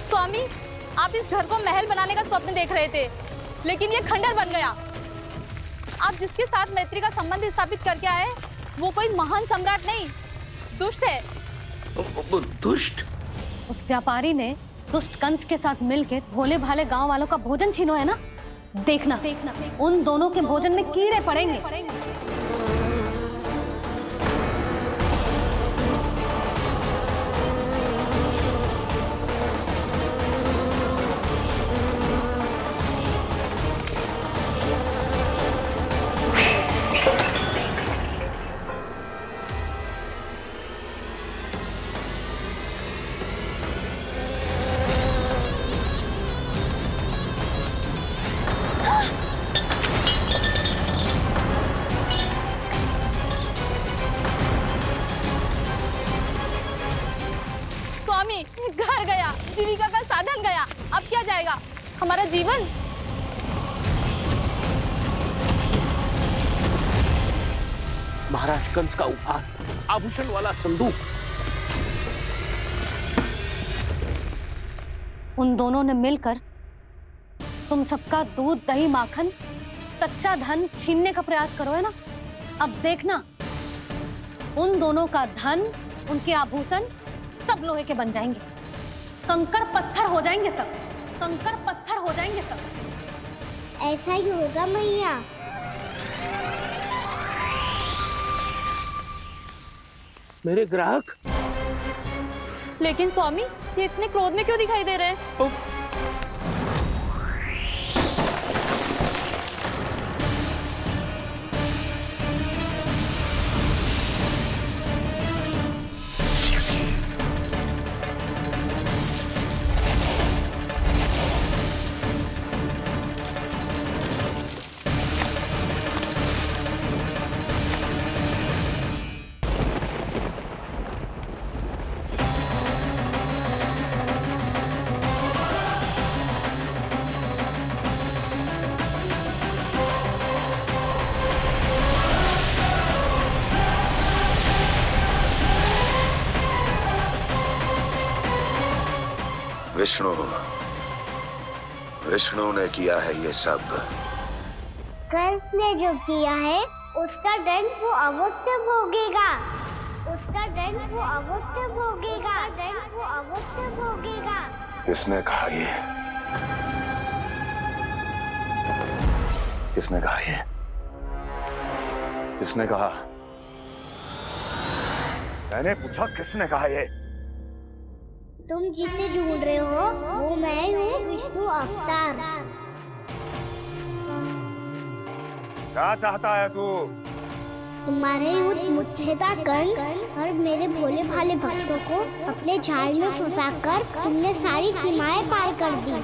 स्वामी, आप इस घर को महल बनाने का स्वप्न देख रहे थे, लेकिन ये खंडर बन गया। आप जिसके साथ मैत्री का संबंध स्थापित करके आए, वो कोई महान सम्राट नहीं, दुष्ट है। दुष्ट? उस व्यापारी ने दुष्ट कंस के साथ मिलकर भोले भाले गांव वालों का भोजन छीनो है ना। देखना उन दोनों के भोजन में कीड़े पड़ेंगे। घर गया, जीविका का साधन गया, अब क्या जाएगा हमारा जीवन? महाराज कंस का उपहार, आभूषण वाला संदूक। उन दोनों ने मिलकर तुम सबका दूध दही माखन सच्चा धन छीनने का प्रयास करो है ना। अब देखना उन दोनों का धन, उनके आभूषण सब लोहे के बन जाएंगे, कंकड़ पत्थर हो जाएंगे सब, कंकड़ पत्थर हो जाएंगे सब। ऐसा ही होगा मैया। मेरे ग्राहक? लेकिन स्वामी, ये इतने क्रोध में क्यों दिखाई दे रहे हैं? विष्णु विष्णु ने किया है ये सब। कंस ने जो किया है उसका दंड वो अवश्य भोगेगा। उसका दंड वो अवश्य भोगेगा। दंड वो अवश्य भोगेगा। किसने कहा ये? किसने कहा ये? किसने कहा? मैंने पूछा किसने कहा ये? तुम जिसे ढूंढ रहे हो वो मैं हूँ, विष्णु अवतार। क्या चाहता है तू? तुम्हारे युद्ध मुझसे था कंस, और मेरे भोले भाले भक्तों को अपने जाल में फंसाकर तुमने सारी सीमाएं पार कर दी।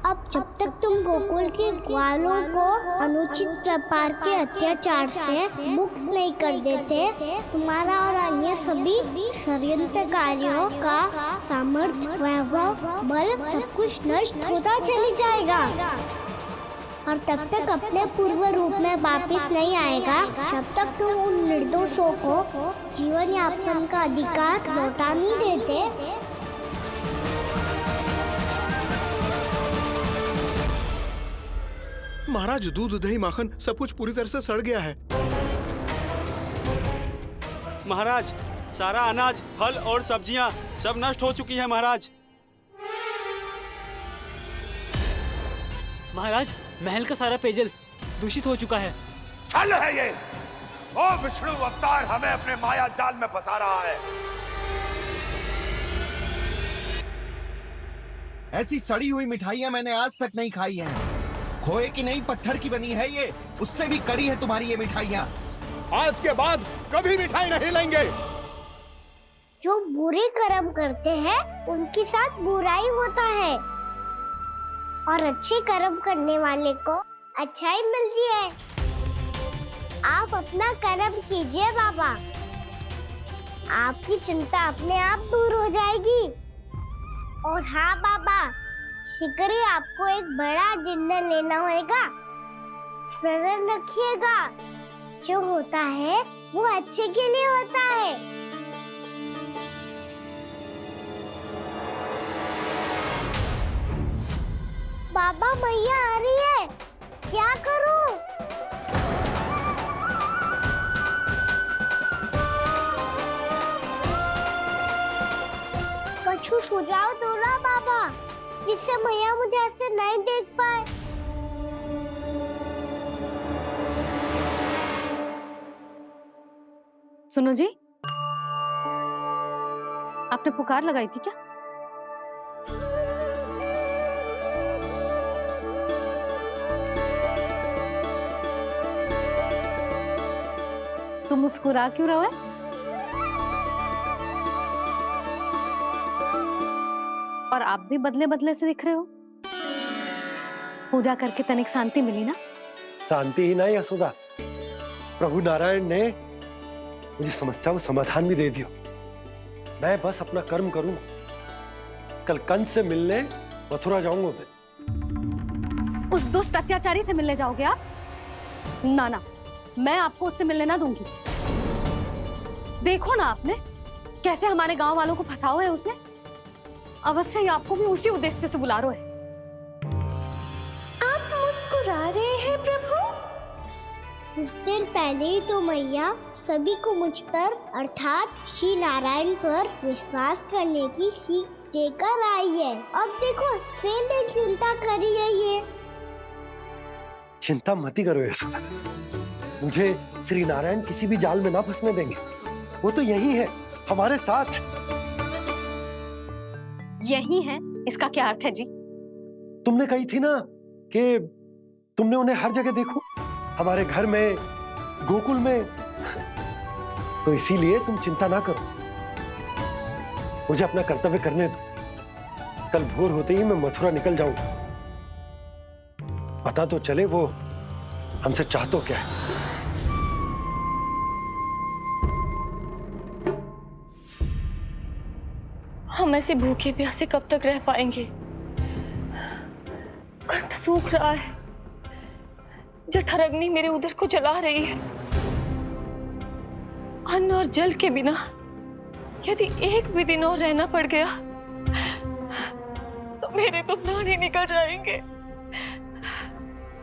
अब जब तक तुम गोकुल के ग्वालों को अनुचित व्यापार के अत्याचार से मुक्त नहीं कर देते, तुम्हारा और अन्य सभी षड्यंत्रकारियों का सामर्थ्य, वैभव, बल सब कुछ नष्ट होता चले जाएगा। और तब तक अपने पूर्व रूप में वापस नहीं आएगा जब तक तुम उन निर्दोषों को जीवन यापन का अधिकार लौटा नहीं देते। महाराज, दूध दही माखन सब कुछ पूरी तरह से सड़ गया है। महाराज, सारा अनाज, फल और सब्जियां सब नष्ट हो चुकी हैं महाराज। महाराज, महल का सारा पेयजल दूषित हो चुका है। छल है ये। ओ विष्णु अवतार हमें अपने माया जाल में फंसा रहा है। ऐसी सड़ी हुई मिठाइयां मैंने आज तक नहीं खाई हैं। खोए की नहीं, पत्थर की बनी है ये, उससे भी कड़ी है तुम्हारी ये मिठाइयां। आज के बाद कभी मिठाई नहीं लेंगे। जो बुरे कर्म करते हैं उनके साथ बुराई होता है, और अच्छे कर्म करने वाले को अच्छाई मिलती है। आप अपना कर्म कीजिए बाबा, आपकी चिंता अपने आप दूर हो जाएगी। और हाँ बाबा, शीघ्र ही आपको एक बड़ा निर्णय लेना होगा। स्मरण रखिएगा, जो होता है वो अच्छे के लिए होता है। बाबा, मैया आ रही है, क्या करूं? कछु सुझाव दो ना बाबा, जिससे मैया मुझे ऐसे नहीं देख पाए। सुनो जी, आपने पुकार लगाई थी क्या? तुम मुस्कुरा क्यों रहे हो? और आप भी बदले बदले से दिख रहे हो। पूजा करके तनिक शांति मिली ना? शांति ही नहीं यशोदा, प्रभु नारायण ने मुझे समस्या को समाधान भी दे दिया। मैं बस अपना कर्म करूं। कल कंस से मिलने मथुरा जाऊंगा मैं। उस दुष्ट अत्याचारी से मिलने जाओगे आप? ना ना, मैं आपको उससे मिलने ना दूंगी। देखो ना आपने कैसे हमारे गांव वालों को फंसाओ है उसने। अवश्य ही आपको भी उसी उद्देश्य से बुला रहा है। आप मुस्कुरा रहे हैं प्रभु? कुछ देर पहले ही तो मैया सभी को मुझ पर अर्थात श्री नारायण पर विश्वास करने की सीख देकर आई है। अब देखो स्वयं चिंता करी है ये। चिंता मत ही करो यशोदा, मुझे श्री नारायण किसी भी जाल में ना फंसने देंगे। वो तो यही है हमारे साथ। यही है, इसका क्या अर्थ है जी? तुमने कही थी ना कि तुमने उन्हें हर जगह देखो, हमारे घर में, गोकुल में। तो इसीलिए तुम चिंता ना करो, मुझे अपना कर्तव्य करने दो। कल भोर होते ही मैं मथुरा निकल जाऊंगा। पता तो चले वो हमसे चाहतो क्या है। हम ऐसे भूखे प्यासे कब तक रह पाएंगे? कंठ सूख रहा है, जठराग्नि मेरे उदर को जला रही है। अन्न और जल के बिना यदि एक भी दिन और रहना पड़ गया तो मेरे तो प्राण ही निकल जाएंगे।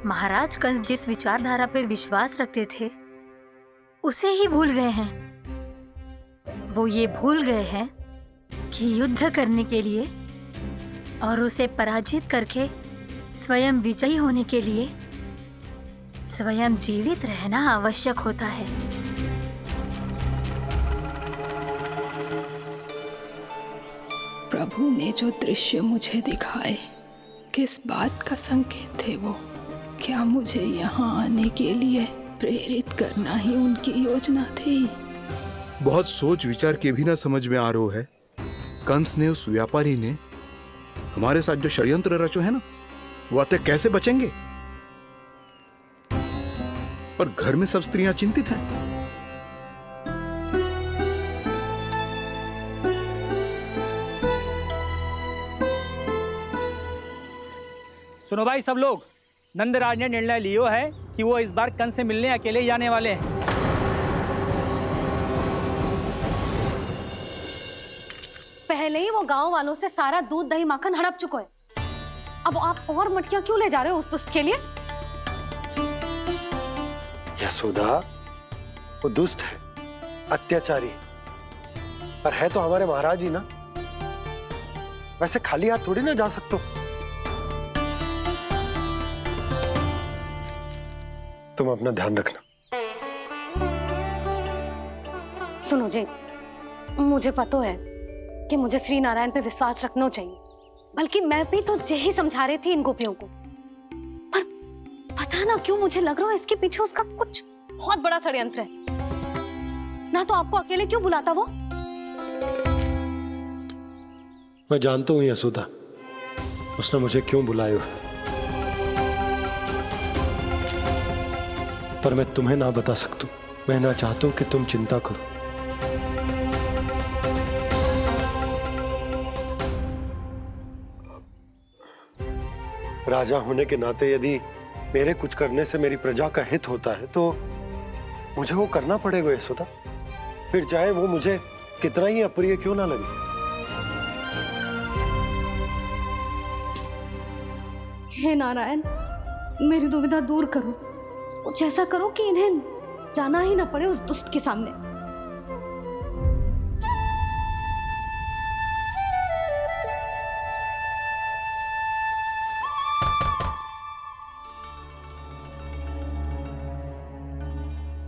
महाराज कंस जिस विचारधारा पे विश्वास रखते थे उसे ही भूल गए हैं। वो ये भूल गए हैं कि युद्ध करने के लिए और उसे पराजित करके स्वयं विजयी होने के लिए स्वयं जीवित रहना आवश्यक होता है। प्रभु ने जो दृश्य मुझे दिखाए, किस बात का संकेत थे वो? क्या मुझे यहाँ आने के लिए प्रेरित करना ही उनकी योजना थी? बहुत सोच विचार के भी ना समझ में आ रहा है। कंस ने, उस व्यापारी ने हमारे साथ जो षड्यंत्र रचो है ना, वो आते कैसे बचेंगे? पर घर में सब स्त्रियां चिंतित हैं। सुनो भाई सब लोग, नंदराज ने निर्णय लियो है कि वो इस बार कंस से मिलने अकेले ही आने वाले हैं। पहले ही वो गांव वालों से सारा दूध दही माखन हड़प चुके हैं। अब आप और मटकियां क्यों ले जा रहे हो उस दुष्ट के लिए? यशोदा, वो दुष्ट है, अत्याचारी, पर है तो हमारे महाराज ही ना। वैसे खाली हाथ थोड़ी ना जा सकते। तुम अपना ध्यान रखना। सुनो जी, मुझे पता है कि मुझे श्री नारायण पे विश्वास रखना चाहिए, बल्कि मैं भी तो यही समझा रही थी इन गोपियों को। पर पता ना क्यों मुझे लग रहा है इसके पीछे उसका कुछ बहुत बड़ा षड्यंत्र है। ना तो आपको अकेले क्यों बुलाता वो? मैं जानता हूँ यशोदा, उसने मुझे क्यों बुलाया, पर मैं तुम्हें ना बता सकता। मैं ना चाहता हूं कि तुम चिंता करो। राजा होने के नाते यदि मेरे कुछ करने से मेरी प्रजा का हित होता है तो मुझे वो करना पड़ेगा यशोदा, फिर चाहे वो मुझे कितना ही अप्रिय क्यों ना लगे। हे नारायण, मेरी दुविधा दूर करो। कुछ ऐसा करो कि इन्हें जाना ही ना पड़े उस दुष्ट के सामने।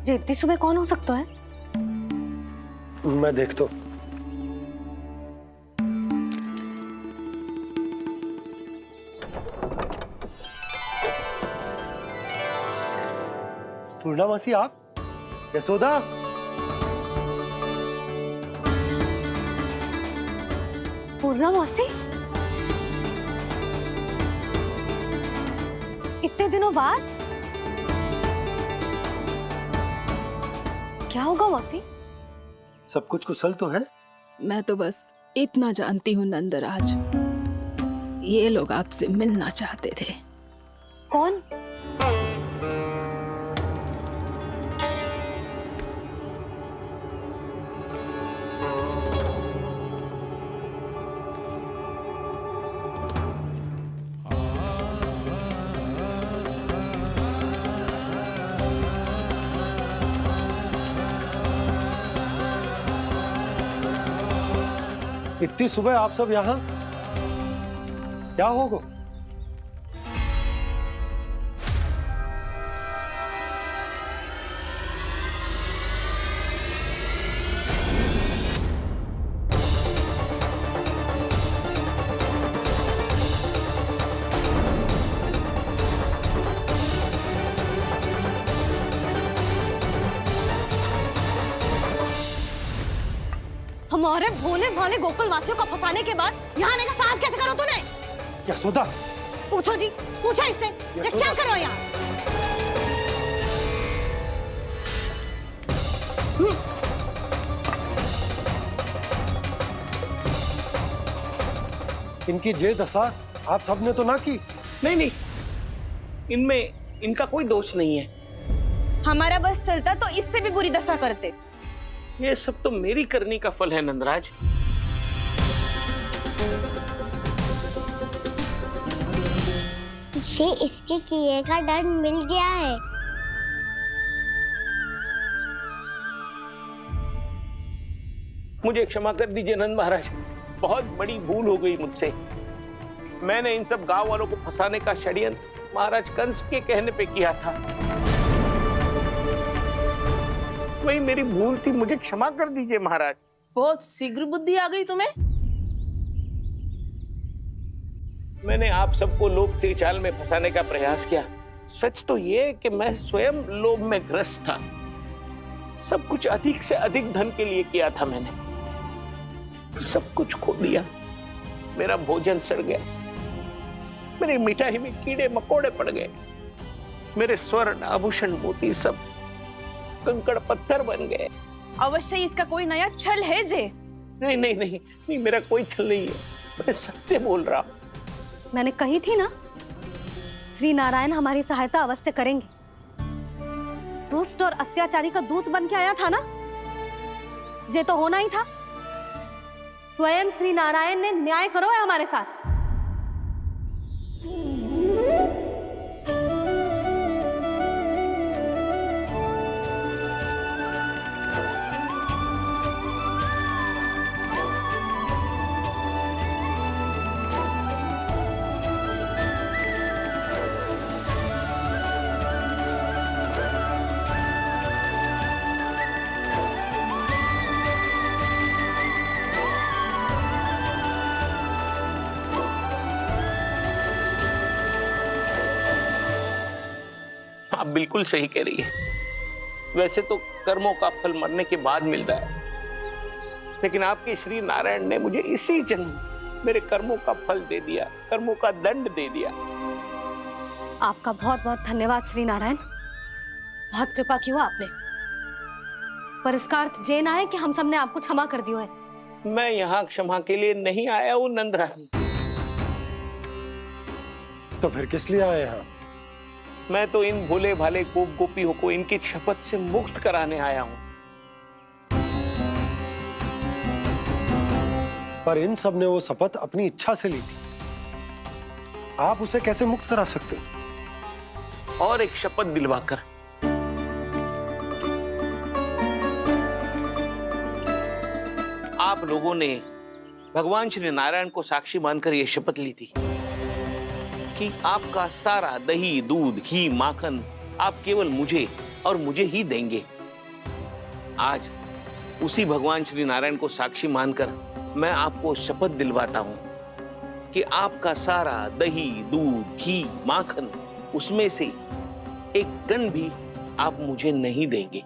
जी इतनी सुबह कौन हो सकता है? मैं देखता हूं। पूर्णा मासी, आप? यशोदा, पूर्णा मौसी, इतने दिनों बाद? क्या होगा मौसी? सब कुछ कुशल तो है? मैं तो बस इतना जानती हूँ नंदराज, ये लोग आपसे मिलना चाहते थे। कौन? इतनी सुबह आप सब यहाँ? क्या होगा? हमारे भोले भाले गोकुल वासियों को फंसाने के बाद यहाँ आने का साहस कैसे करो तूने? यशोदा, पूछो जी, पूछा इससे, ये क्या करो यहाँ? इनकी ये दशा आप सबने तो ना की? नहीं नहीं, इनमें इनका कोई दोष नहीं है। हमारा बस चलता तो इससे भी बुरी दशा करते। ये सब तो मेरी करनी का फल है नंदराज। इसे इसके किए का दंड मिल गया है। मुझे क्षमा कर दीजिए नंद महाराज, बहुत बड़ी भूल हो गई मुझसे। मैंने इन सब गांव वालों को फंसाने का षड्यंत्र महाराज कंस के कहने पे किया था। वही मेरी भूल थी, मुझे क्षमा कर दीजिए महाराज। बहुत शीघ्र बुद्धि आ गई तुम्हें। मैंने आप सबको लोभ के जाल में फंसाने का प्रयास किया। सच तो ये है कि मैं स्वयं लोभ में ग्रस्त था। सब कुछ अधिक से अधिक धन के लिए किया था मैंने। सब कुछ खो दिया। मेरा भोजन सड़ गया, मेरी मिठाई में कीड़े मकोड़े पड़ गए, मेरे स्वर्ण आभूषण मोती सब कंकड़ पत्थर बन गए। अवश्य इसका कोई नया छल है जे। नहीं नहीं नहीं नहीं, मेरा कोई छल नहीं है, मैं सत्य बोल रहा हूं। मैंने कही थी ना, श्री नारायण हमारी सहायता अवश्य करेंगे। दुष्ट और अत्याचारी का दूत बन के आया था ना, ये तो होना ही था। स्वयं श्री नारायण ने न्याय करो है हमारे साथ। आप बिल्कुल सही कह रही है। वैसे तो कर्मों का फल मरने के बाद मिल रहा है, लेकिन आपके श्री नारायण ने मुझे इसी जन्म मेरे कर्मों का फल दे दिया, कर्मों का दंड दे दिया। आपका बहुत बहुत धन्यवाद श्री नारायण, बहुत कृपा की हो आपने। पर इसका अर्थ ये ना है कि हम सबने आपको क्षमा कर दिया है। मैं यहाँ क्षमा के लिए नहीं आया हूँ नंदरानी। तो फिर किस लिए आए हैं? मैं तो इन भोले भाले गोप गोपियों को इनकी शपथ से मुक्त कराने आया हूँ। पर इन सब ने वो शपथ अपनी इच्छा से ली थी, आप उसे कैसे मुक्त करा सकते? और एक शपथ दिलवाकर। आप लोगों ने भगवान श्री नारायण को साक्षी मानकर यह शपथ ली थी कि आपका सारा दही, दूध, घी, माखन आप केवल मुझे और मुझे ही देंगे। आज उसी भगवान श्री नारायण को साक्षी मानकर मैं आपको शपथ दिलवाता हूं कि आपका सारा दही, दूध, घी, माखन उसमें से एक कण भी आप मुझे नहीं देंगे।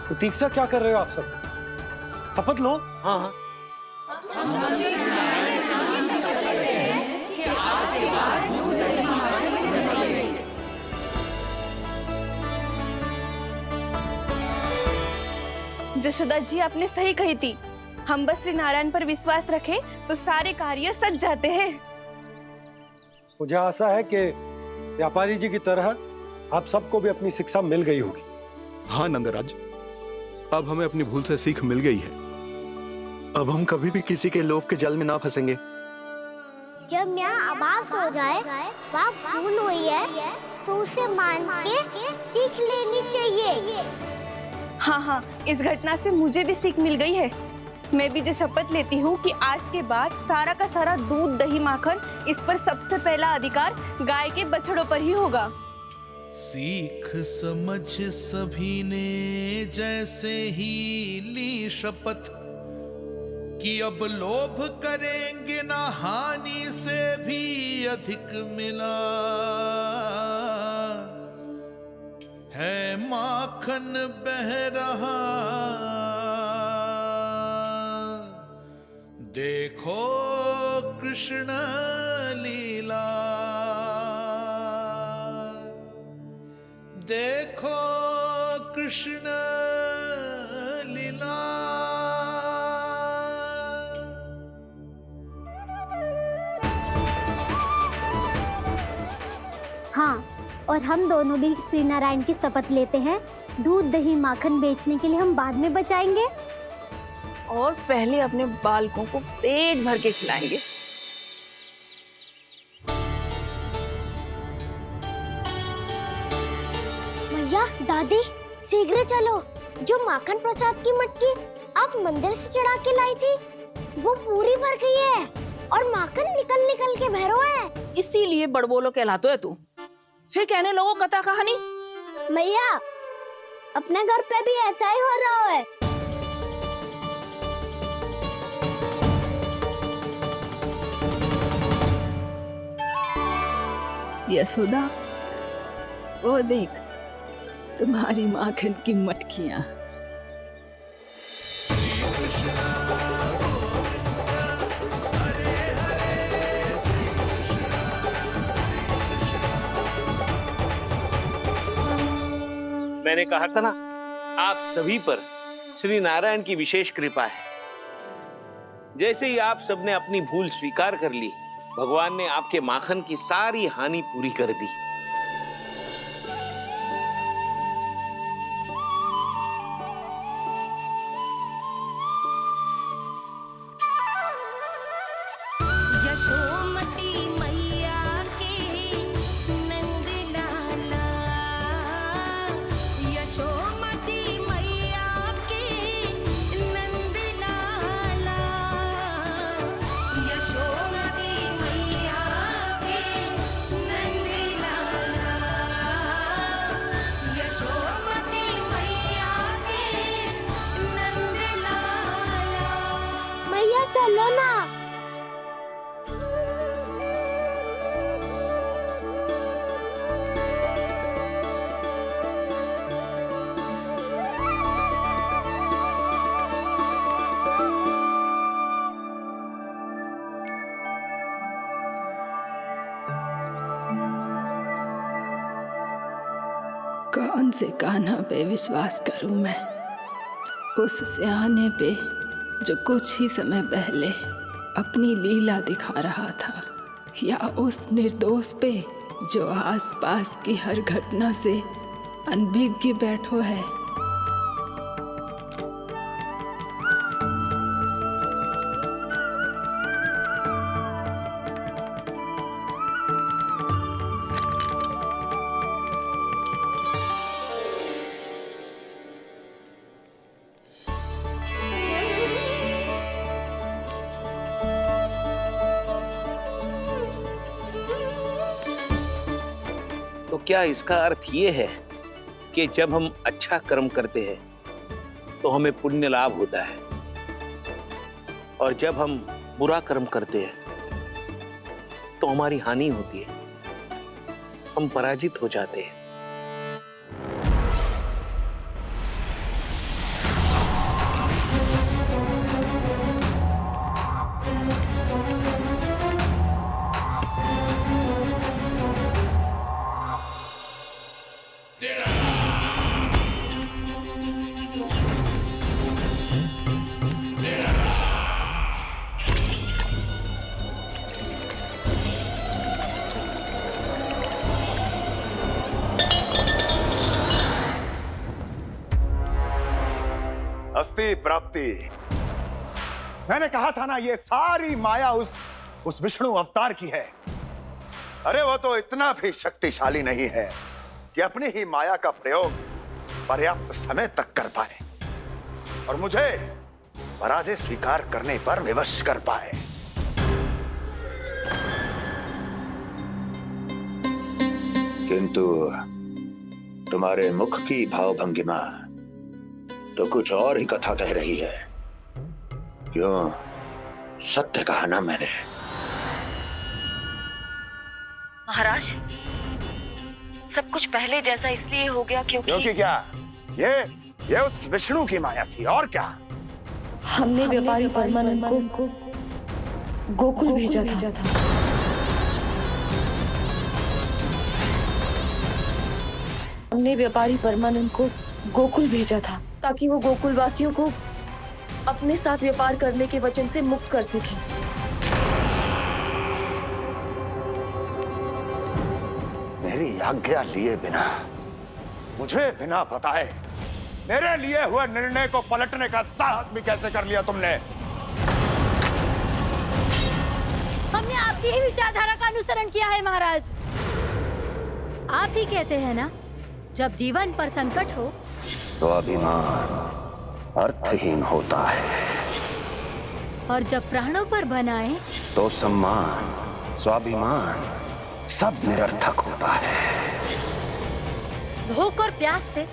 प्रतीक्षा क्या कर रहे हो आप सब? शपथ लो। हाँ हाँ। जशोदा जी आपने सही कही थी, हम बस श्री नारायण पर विश्वास रखें तो सारे कार्य सज जाते हैं। मुझे आशा है कि व्यापारी जी की तरह आप सबको भी अपनी शिक्षा मिल गई होगी। हाँ नंदराज, अब हमें अपनी भूल से सीख मिल गई है। अब हम कभी भी किसी के लोभ के जल में ना फंसेंगे। जब यहाँ आभास हो जाए वहाँ भूल हुई है तो उसे मान के सीख लेनी चाहिए। हाँ हाँ, इस घटना से मुझे भी सीख मिल गई है। मैं भी जो शपथ लेती हूँ कि आज के बाद सारा का सारा दूध, दही, माखन इस पर सबसे पहला अधिकार गाय के बछड़ों पर ही होगा। सीख समझ सभी ने जैसे ही ली शपथ कि अब लोभ करेंगे ना हानि से भी अधिक मिला है, माखन बह रहा देखो कृष्ण लीला, देखो कृष्ण लीला। हाँ, और हम दोनों भी श्री नारायण की शपथ लेते हैं, दूध, दही, माखन बेचने के लिए हम बाद में बचाएंगे और पहले अपने बालकों को पेट भर के खिलाएंगे। दादी शीघ्र चलो, जो माखन प्रसाद की मटकी आप मंदिर से चढ़ा के लाई थी वो पूरी भर गई है और माखन निकल निकल के भरो है। इसीलिए बड़बोलो कहलाते है तू। फिर कहने लोगों कथा कहानी। मैया अपने घर पे भी ऐसा ही हो रहा है। यशोदा, वो देख तुम्हारी माखन की मटकियां। मैंने कहा था ना, आप सभी पर श्री नारायण की विशेष कृपा है। जैसे ही आप सबने अपनी भूल स्वीकार कर ली, भगवान ने आपके माखन की सारी हानि पूरी कर दी। यशोमती मैया के नंद लाला, यशोमती मैया के नंद लाला, यशोमती मैया के नंद लाला, यशोमती मैया के नंद लाला। मैया चलो ना। कौन से कान्हा पे विश्वास करूं मैं? उस सियाने पे जो कुछ ही समय पहले अपनी लीला दिखा रहा था, या उस निर्दोष पे जो आसपास की हर घटना से अनभिज्ञ बैठो है। तो क्या इसका अर्थ ये है कि जब हम अच्छा कर्म करते हैं तो हमें पुण्य लाभ होता है, और जब हम बुरा कर्म करते हैं तो हमारी हानि होती है, हम पराजित हो जाते हैं? अस्ति प्राप्ति। मैंने कहा था ना, ये सारी माया उस विष्णु अवतार की है। अरे वो तो इतना भी शक्तिशाली नहीं है कि अपनी ही माया का प्रयोग पर्याप्त समय तक कर पाए और मुझे पराजय स्वीकार करने पर विवश कर पाए। किंतु तुम्हारे मुख की भावभंगिमा तो कुछ और ही कथा कह रही है। क्यों? सत्य कहा ना मैंने। महाराज, सब कुछ पहले जैसा इसलिए हो गया क्योंकि क्या? ये उस विष्णु की माया थी, और क्या? हमने व्यापारी परमानंद को गोकुल भेजा था। हमने व्यापारी परमानंद को गोकुल भेजा था ताकि वो गोकुल वासियों को अपने साथ व्यापार करने के वचन से मुक्त कर सके। मेरी आज्ञा लिए बिना, मुझे बिना बताए मेरे लिए हुए निर्णय को पलटने का साहस भी कैसे कर लिया तुमने? हमने आपकी ही विचारधारा का अनुसरण किया है महाराज। आप ही कहते हैं ना, जब जीवन पर संकट हो तो अभिमान अर्थहीन होता है, और जब प्राणों पर बनाए तो सम्मान स्वाभिमान सब निरर्थक होता है। भूख और प्यास से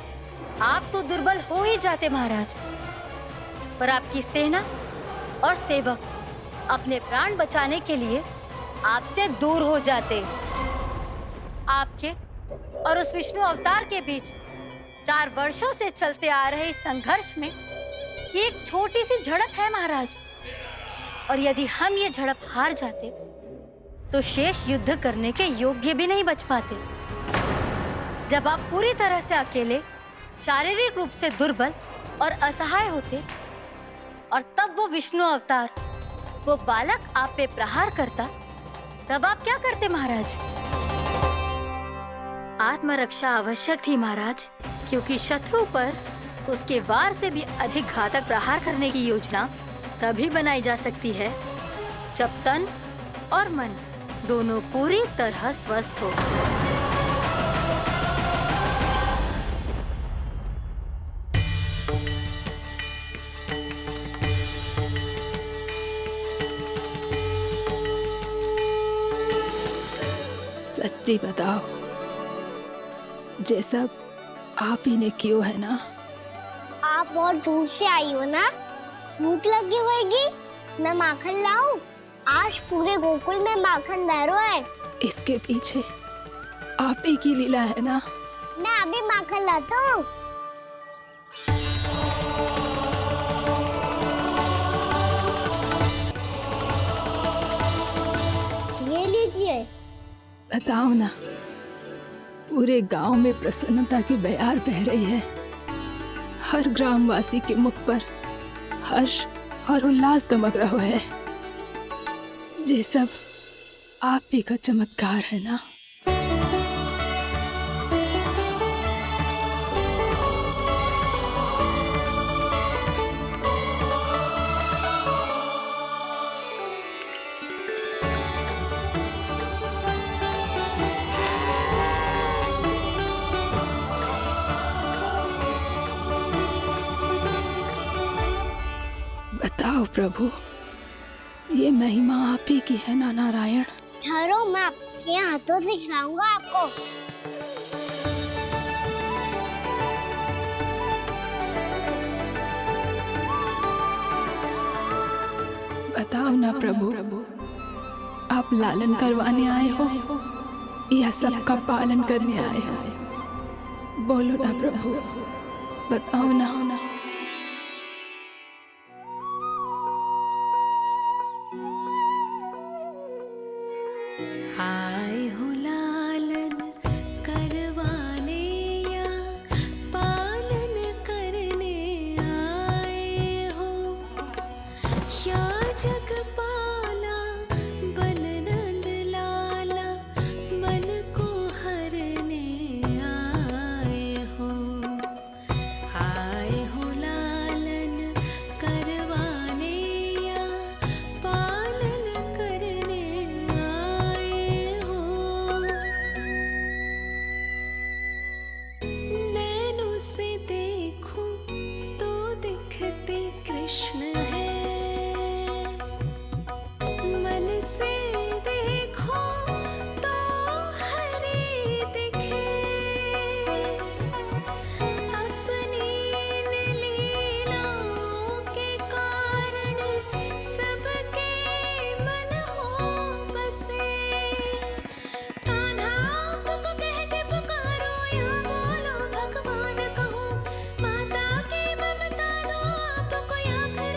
आप तो दुर्बल हो ही जाते महाराज, पर आपकी सेना और सेवक अपने प्राण बचाने के लिए आपसे दूर हो जाते। आपके और उस विष्णु अवतार के बीच 4 वर्षों से चलते आ रहे इस संघर्ष में ये एक छोटी सी झड़प है महाराज, और यदि हम ये झड़प हार जाते तो शेष युद्ध करने के योग्य भी नहीं बच पाते। जब आप पूरी तरह से अकेले, शारीरिक रूप से दुर्बल और असहाय होते, और तब वो विष्णु अवतार, वो बालक आप पे प्रहार करता, तब आप क्या करते महाराज? आत्मरक्षा आवश्यक थी महाराज, क्योंकि शत्रु पर उसके वार से भी अधिक घातक प्रहार करने की योजना तभी बनाई जा सकती है जब तन और मन दोनों पूरी तरह स्वस्थ हो। सच्ची बताओ, ये सब आप ही ने कियो है ना? आप बहुत दूर से आई हो ना, भूख लगी होगी। मैं माखन लाऊं? आज पूरे गोकुल में माखन बह रहा है। इसके पीछे आप ही की लीला है ना? मैं अभी माखन लाता हूँ। ये लीजिए। बताओ ना, पूरे गांव में प्रसन्नता की बयार बह रही है। हर ग्रामवासी के मुख पर हर्ष और उल्लास दमक रहा है। ये सब आप ही का चमत्कार है ना? बताओ प्रभु, ये महिमा आप ही की है ना नारायण? ठहरो, मैं आपके हाथों से खिलाऊंगा आपको। बताओ ना प्रभु, आप लालन करवाने आए हो या सबका पालन करने आए हो? बोलो ना प्रभु, बताओ ना। आए हो लालन करवाने या पालन करने आए हो, या जगपाला बन नंद लाला मन को हरने आए हो। आए हो लालन करवाने या पालन करने आए हो। नैनों से देखूं तो दिखते कृष्ण है, मन से देखो तो हरे दिखे। अपनी लीलाओं के कारण सबके मन हो बसे। कान्हा आपको कह के पुकारो या बोलो भगवान कहो, माता की ममता दो आपको या फिर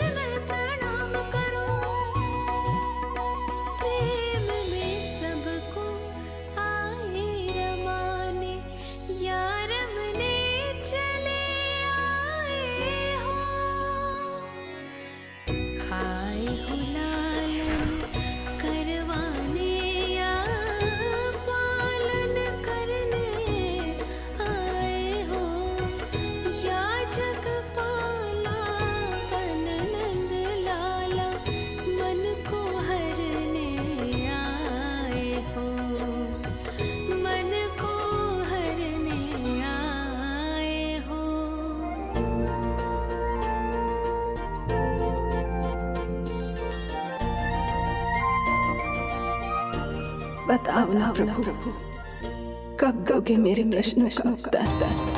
बताओ ना प्रभु, कब दोगे मेरे प्रश्नों का उत्तर?